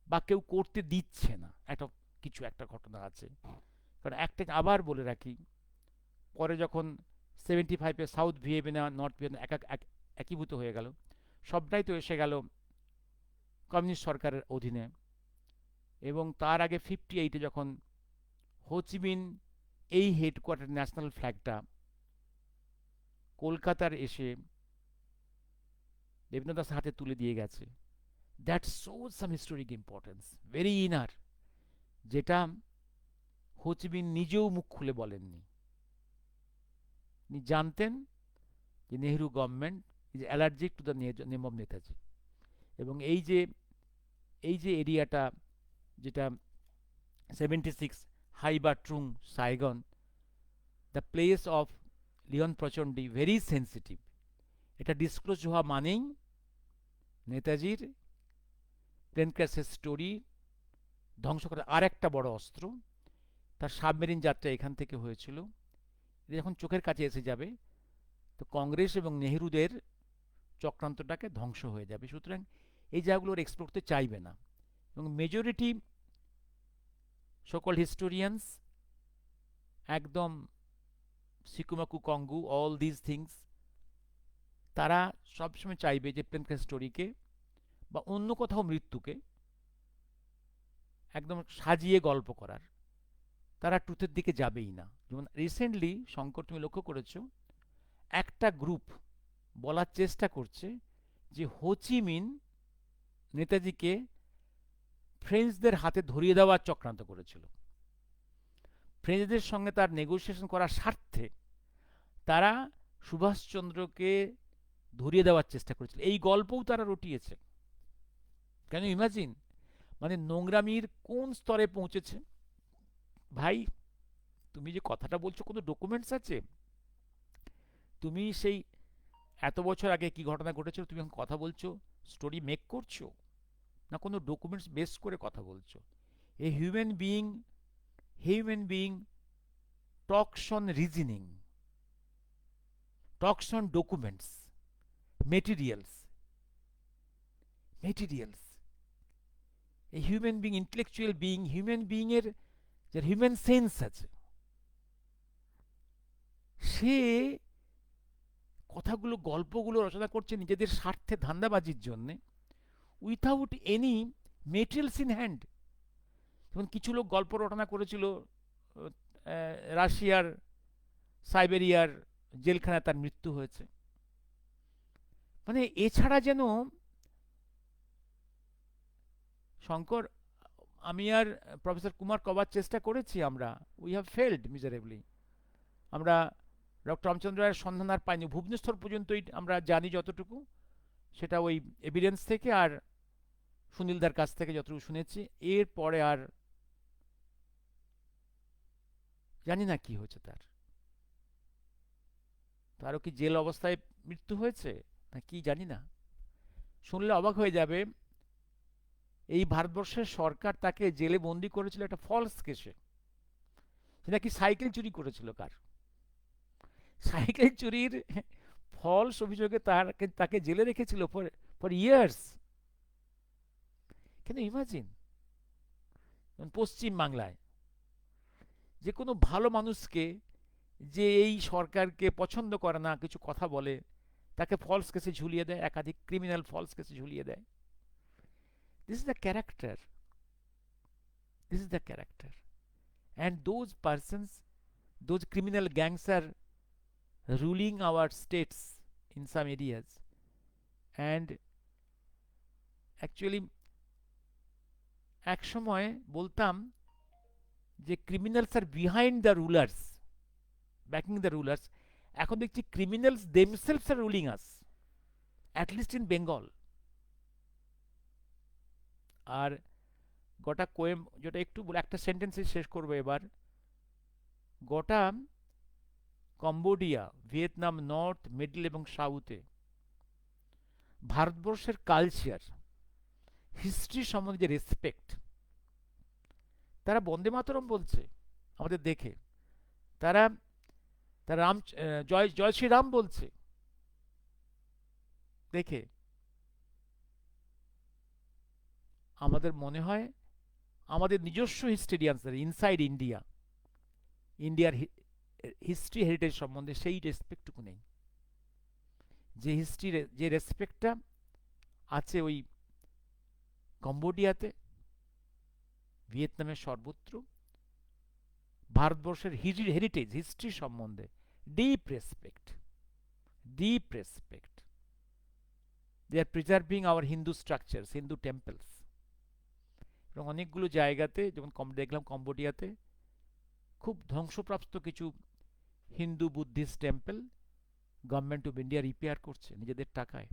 বা কেউ করতে দিচ্ছে না। একটা ঘটনা আছে। কারণ একটা আবার বলে রাখি, পরে যখন 75-এ সাউথ ভিয়েনা নর্থ ভিয়েনা একীভূত হয়ে গেল, সবটাই তো এসে গেল কমিউনিস্ট সরকারের অধীনে, এবং তার আগে 58-এ যখন হোচিমিন এই হেডকোয়ার্টার ন্যাশনাল ফ্ল্যাগটা কলকাতার এসে দেবেন্দ্র দাস হাতে তুলে দিয়ে গেছে, that shows some historic importance, very inner, যেটা হোচিমিন নিজেও মুখ খুলে বলেননি। তিনি জানতেন যে Nehru government is allergic to the name of Netaji, এবং এই যে এরিয়াটা, যেটা 76 Hai Ba Trung Saigon, the place of Leon Prouchandy, very sensitive. এটা ডিসক্লোজ হওয়া মানেই নেতাজির প্লেন ক্র্যাশের স্টোরি ধ্বংস করার আর একটা বড় অস্ত্র। তার সাবমেরিন যাত্রা এখান থেকে হয়েছিল, এটা যখন চোখের কাছে এসে যাবে তো কংগ্রেস এবং নেহরুদের চক্রান্তটাকে ধ্বংস হয়ে যাবে। সুতরাং এই জায়গাগুলো ওরা এক্সপ্লোর করতে চাইবে না, এবং মেজরিটি সকল হিস্টোরিয়ানস একদম সিকুমাকু কঙ্গু অল দিস থিংস, তারা সবসময় চাইবে যে প্লেন ক্র্যাশ স্টোরিকে বা অন্য কোথাও মৃত্যুকে একদম সাজিয়ে গল্প করার, তারা ট্রুথের দিকে যাবেই না। যেমন রিসেন্টলি শঙ্কর, তুমি লক্ষ্য করেছো, একটা গ্রুপ বলার চেষ্টা করছে যে হোচিমিন নেতাজিকে ফ্রেঞ্চদের হাতে ধরিয়ে দেওয়ার চক্রান্ত করেছিল। ফ্রেঞ্চদের সঙ্গে তার নেগোসিয়েশন করার স্বার্থে তারা সুভাষচন্দ্রকে ধরিয়ে দেওয়ার চেষ্টা করেছিল, এই গল্পও তারা রটিয়েছে। কেন ইমাজিন, মানে নোংরামির কোন স্তরে পৌঁছেছে। ভাই, তুমি যে কথাটা বলছো কোনো ডকুমেন্টস আছে? তুমি সেই এত বছর আগে কি ঘটনা ঘটেছিল তুমি এখন কথা বলছো, স্টোরি মেক করছো, না কোনো ডকুমেন্টস বেস করে কথা বলছো? A human being talks on reasoning, talks on documents, materials. এই human being, intellectual being, human being এর যার হিউম্যান সেন্স আছে, সে কথাগুলো গল্পগুলো রচনা করছে নিজেদের স্বার্থে ধান্দাবাজির জন্যে, without any materials in hand. যেমন কিছু লোক গল্প রচনা করেছিল রাশিয়ার সাইবেরিয়ার জেলখানায় তার মৃত্যু হয়েছে, মানে এছাড়া যেন শঙ্কর, আমি আর প্রফেসর কুমার কবার চেষ্টা করেছি, আমরা উই হ্যাভ ফেলড মিজারেবলি। আমরা ডক্টর রামচন্দ্র রায়ের সন্ধান আর পাইনি, ভুবনেশ্বর পর্যন্তই আমরা জানি যতটুকু, সেটা ওই এভিডেন্স থেকে আর সুনীলদার কাছ থেকে যতটুকু শুনেছি, এর পরে আর জানি না কি হয়েছে তার। তারও কি জেল অবস্থায় মৃত্যু হয়েছে না কি জানি না। শুনলে অবাক হয়ে যাবে, এই ভারতবর্ষের সরকার তাকে জেলে বন্দি করেছিল একটা ফলস কেসে। সে নাকি সাইকেল চুরি করেছিল। কার সাইকেল চুরির ফলস অভিযোগে তাকে জেলে রেখেছিল ফর ফর ইয়ার্স। কেন ইমাজিন, পশ্চিম বাংলায় যে কোনো ভালো মানুষকে, যে এই সরকারকে পছন্দ করে না, কিছু কথা বলে, তাকে ফলস কেসে ঝুলিয়ে দেয়, একাধিক ক্রিমিনাল ফলস কেসে ঝুলিয়ে দেয়। This is the character, this is the character. And those persons, those criminal gangs are ruling our states in some areas, and actually এক সময় বলতাম যে criminals are behind the rulers, backing the rulers. এখন দেখছি criminals themselves are ruling us, at least in Bengal. আর গোটা যেটা একটু বলে একটা সেন্টেন্সে শেষ করবো এবার, গোটা কম্বোডিয়া, ভিয়েতনাম, নর্থ, মিডল এবং সাউথে ভারতবর্ষের কালচার, হিস্ট্রি সম্বন্ধে যে রেসপেক্ট, তারা বন্দে মাতরম বলছে আমাদের দেখে, তারা তারা জয় জয় শ্রীরাম বলছে দেখে। আমাদের মনে হয় আমাদের নিজস্ব হিস্টোরিয়ানসদের ইনসাইড ইন্ডিয়ার হিস্ট্রি হেরিটেজ সম্বন্ধে সেই রেসপেক্টটুকু নেই, যে হিস্ট্রির যে রেসপেক্টটা আছে ওই কম্বোডিয়াতে, ভিয়েতনামের সর্বত্র ভারতবর্ষের হেরিটেজ, হিস্ট্রি সম্বন্ধে deep respect, deep respect. They are preserving our Hindu structures, Hindu temples. এবং অনেকগুলো জায়গাতে, যেমন দেখলাম কম্বোডিয়াতে খুব ধ্বংসপ্রাপ্ত কিছু Hindu Buddhist temple government of India repair করছে নিজেদের টাকায়,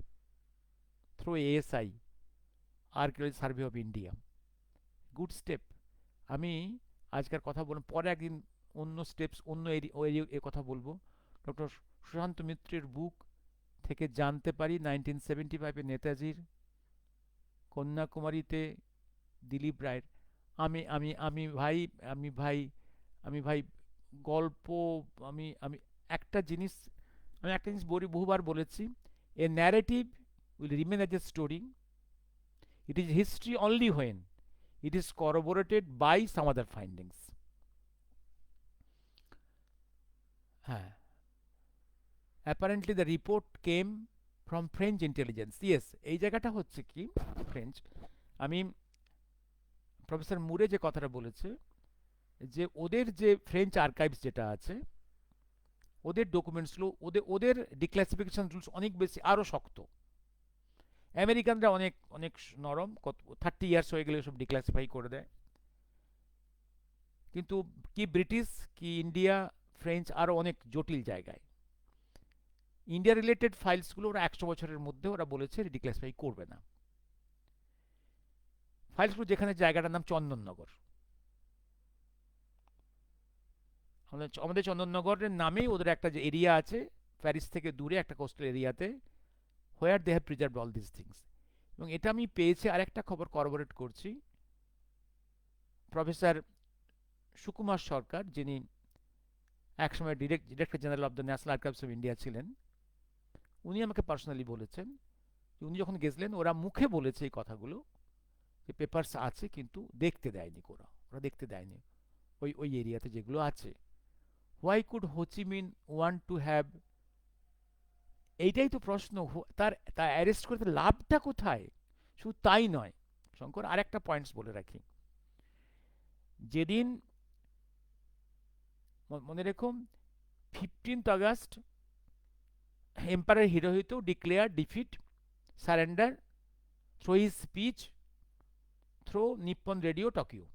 through ASI, archaeology survey of India. Good step. আমি আজকের কথা বললাম, পরে একদিন অন্য স্টেপস, অন্য এ কথা বলবো। ডক্টর সুশান্ত মিত্রের বুক থেকে জানতে পারি 1975-এ নেতাজির, কন্যাকুমারীতে দিলীপ রায়ের। আমি আমি আমি ভাই আমি ভাই আমি ভাই গল্প, আমি আমি একটা জিনিস বলি, বহুবার বলেছি, এ narrative will remain as a story, it is history only when it is corroborated by some other findings. Apparently the report came from French intelligence. Yes, এই জায়গাটা হচ্ছে কি, ফ্রেঞ্চ, আমি প্রফেসর মুরে যে কথাটা বলেছে, যে ওদের যে ফ্রেঞ্চ আর্কাইভস যেটা আছে, ওদের ডকুমেন্টসগুলো, ওদের ডিক্লাসিফিকেশন রুলস অনেক বেশি, আরও শক্ত। আমেরিকানরা অনেক অনেক নরম, 30 ইয়ার্স হয়ে গেলে সব ডিক্লাসিফাই করে দেয়। কিন্তু কি ব্রিটিশ, কি ইন্ডিয়া, ফ্রেঞ্চ আরও অনেক জটিল জায়গায় ইন্ডিয়া রিলেটেড ফাইলসগুলো ওরা 100 বছরের মধ্যে ওরা বলেছে ডিক্লাসিফাই করবে না। ফাইলসগুলো, যেখানে জায়গাটার নাম চন্দননগর, আমাদের চন্দননগরের নামেই ওদের একটা যে এরিয়া আছে প্যারিস থেকে দূরে একটা কোস্টাল এরিয়াতে, where they have preserved all this things. এবং এটা আমি পেয়েছি, আরেকটা খবর করবোরেট করছি, প্রফেসর সুকুমার সরকার, যিনি একসময় director general of the national archives of India ছিলেন, উনি আমাকে পার্সোনালি বলেছেন যে উনি যখন গেছিলেন ওরা মুখে বলেছে এই কথাগুলো, যে পেপারস আছে কিন্তু দেখতে দেয়নি, ওরা দেখতে দেয়নি ওই ওই এরিয়াতে যেগুলো আছে। Why could Ho Chi Minh want to have, এইটাই তো প্রশ্ন, তার অ্যারেস্ট করতে লাভটা কোথায়? শুধু তাই নয় শঙ্কর, আর একটা পয়েন্টস বলে রাখি, যেদিন মনে রেখো 15th August empire Hirohito declare defeat, surrender through his speech through Nippon radio Tokyo.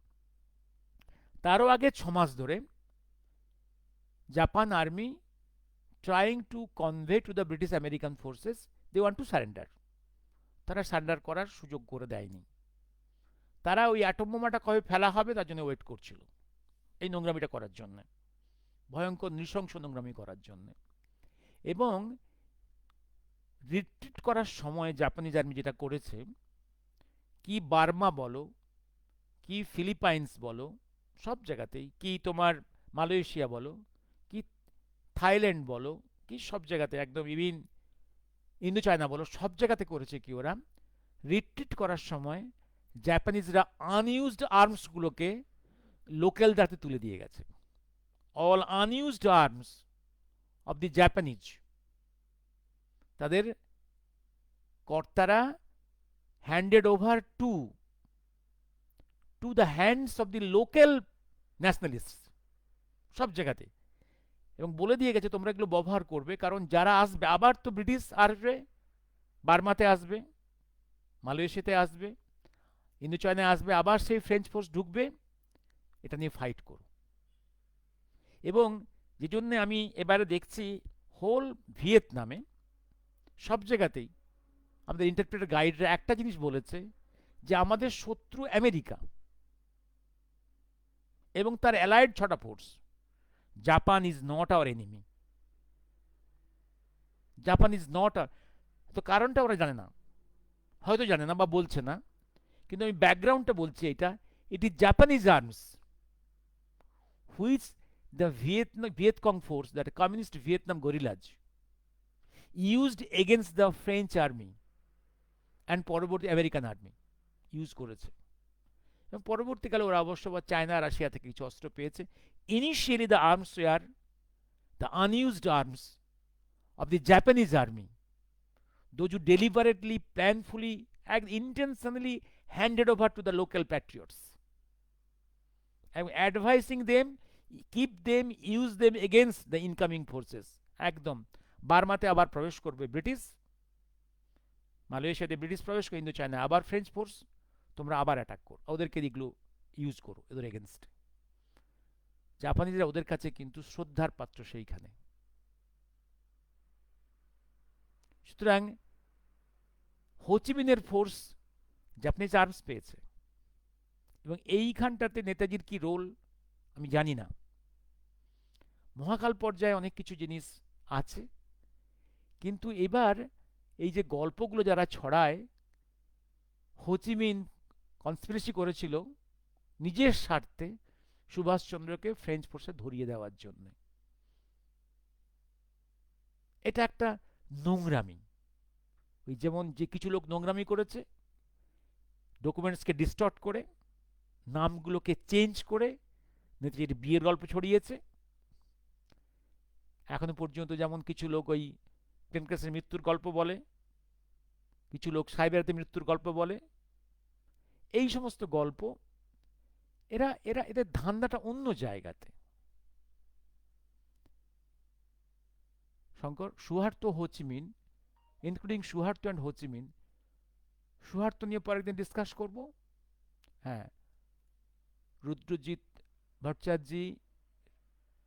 তারও আগে 6 মাস ধরে Japan army trying to convey to the British American forces they want to surrender, তারা সারেন্ডার করার সুযোগ করে দেয়নি। তারা ওই অ্যাটম বোমাটা কবে ফেলা হবে তার জন্য ওয়েট করছিল, এই নোংরামিটা করার জন্য, ভয়ঙ্কর নৃশংস নোংরামি করার জন্য। এবং রিট্রিট করার সময় জাপানিজ আর্মি যেটা করেছে, কি বার্মা বলো, কি ফিলিপাইন্স বলো, সব জায়গাতেই, কি তোমার মালয়েশিয়া বলো, কি থাইল্যান্ড বলো, কি সব জায়গাতে, একদম ইভিন ইন্দো চায়না বলো, সব জায়গাতে করেছে কি, ওরা রিট্রিট করার সময় জাপানিজরা আনইউজড আর্মসগুলোকে লোকালদের হাতে তুলে দিয়ে গেছে। All unused arms of the Japanese, তাদের কর্তারা handed over to the hands of the local nationalist সব জায়গাতে, এবং বলে দিয়ে গেছে তোমরা এগুলো ব্যবহার করবে, কারণ যারা আসবে, আবার তো ব্রিটিশ আসবে, বার্মাতে আসবে, মালয়েশিয়াতে আসবে, ইন্দো চায়নায় আসবে, আবার সেই ফ্রেঞ্চ ফোর্স ঢুকবে, এটা নিয়ে ফাইট করো। এবং যে জন্যে আমি এবারে দেখছি হোল ভিয়েতনামে সব জায়গাতেই আমাদের ইন্টারপ্রেটার গাইডরা একটা জিনিস বলেছে, যে আমাদের শত্রু আমেরিকা এবং তার অ্যালাইড 6টা force, Japan is not our enemy, Japan is not. তো কারণটা ওরা জানে না, হয়তো জানে না বা বলছে না, কিন্তু আমি ব্যাকগ্রাউন্ডটা বলছি, এটা it is Japanese arms which the Vietcong force, that communist Vietnam guerrillas used against the French army and পরবর্তী আমেরিকান আর্মি ইউজ করেছে। এবং পরবর্তীকালে ওরা অবশ্য চায়না রাশিয়া থেকে কিছু অস্ত্র পেয়েছে। Initially the arms were the unused arms of the Japanese army, those who deliberately, planfully, and intentionally handed over to the local patriots. I'm advising them, keep them, use them against the incoming forces. একদম বার্মাতে আবার প্রবেশ করবে ব্রিটিশ, মালয়েশিয়াতে ব্রিটিশ প্রবেশ করে, ইন্দো চায়না আবার ফ্রেঞ্চ ফোর্স, তোমরা আবার অ্যাটাক করো, ওদেরকে এগুলো ইউজ করো এদের এগেনস্টে। জাপানিজরা ওদের কাছে কিন্তু শ্রদ্ধার পাত্র সেইখানে। সুতরাং হোচিমিনের ফোর্স জাপানিজ আর্মস পেয়েছে, এবং এইখানটাতে নেতাজির কি রোল আমি জানি না। মহাকাল পর্যায়ে অনেক কিছু জিনিস আছে, কিন্তু এবার এই যে গল্পগুলো যারা ছড়ায়, হোচিমিন কনস্পিরেসি করেছিল নিজের স্বার্থে সুভাষচন্দ্রকে ফ্রেঞ্চ ফোর্সে ধরিয়ে দেওয়ার জন্য, এটা একটা নোংরামি। ওই যেমন যে কিছু লোক নোংরামি করেছে, ডকুমেন্টসকে ডিস্টর্ট করে, নামগুলোকে চেঞ্জ করে নেতাজির বিয়ের গল্প ছড়িয়েছে। এখনো পর্যন্ত যেমন কিছু লোক ওই প্রেমকাসের মৃত্যুর গল্প বলে, কিছু লোক সাইবেরিয়াতে মৃত্যুর গল্প বলে, এই সমস্ত গল্প, এরা এরা এদের ধান্দাটা অন্য জায়গাতে। Shankar, Suharto Ho Chi Minh, including Suharto and Ho Chi Minh, Suharto নিয়ে পরে একদিন ডিসকাস করব। হ্যাঁ, রুদ্রজিৎ ভট্টাচার্যি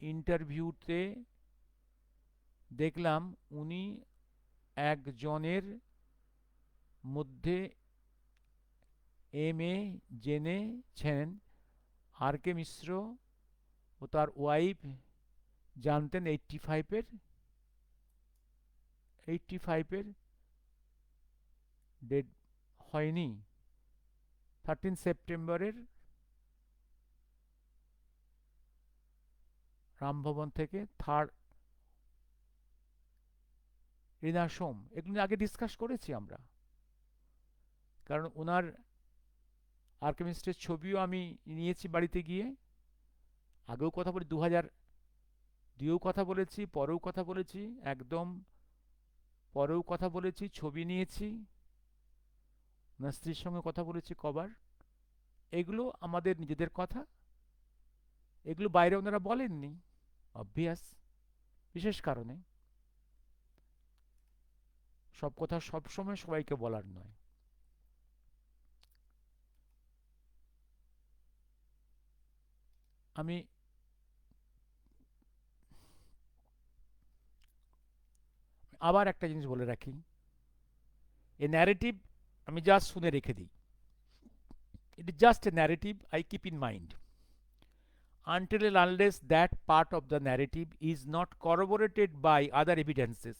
ইন্টারভিউতে দেখলাম উনি একজনের মধ্যে এম.এ জেনেছেন, আর কে মিশ্র ও তার ওয়াইফ জানতেন 85-এর ডেড হয়নি, 13 সেপ্টেম্বরের রামভবন থেকে থার্ড রিনা সোম, এগুলো আগে ডিসকাস করেছি আমরা। কারণ ওনার আর্কেমিস্টের ছবিও আমি নিয়েছি বাড়িতে গিয়ে, আগেও কথা বলি, 2002-ও কথা বলেছি, পরেও কথা বলেছি, একদম পরেও কথা বলেছি, ছবি নিয়েছি, ওনার স্ত্রীর সঙ্গে কথা বলেছি কবার। এগুলো আমাদের নিজেদের কথা, এগুলো বাইরে ওনারা বলেননি, অবভিয়াস, বিশেষ কারণে। সব কথা সবসময় সবাইকে বলার নয়। আমি আবার একটা জিনিস বলে রাখি, এ ন্যারেটিভ আমি জাস্ট শুনে রেখে দিই, it is just a narrative I keep in mind, until and unless that part of the narrative is not corroborated by other evidences,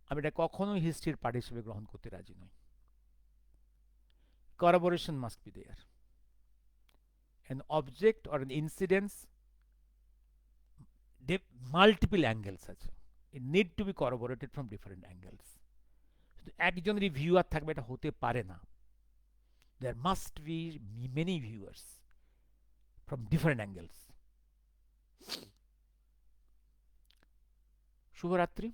আমি এটা কখনোই হিস্ট্রির পার্ট হিসেবে গ্রহণ করতে রাজি নই। Corroboration must be there. An object or an incidence, multiple angles আছে, it need to be corroborated from different angles. একজন রিভিউয়ার থাকবে এটা হতে পারে না, there must be many viewers from different angles. শুভরাত্রি।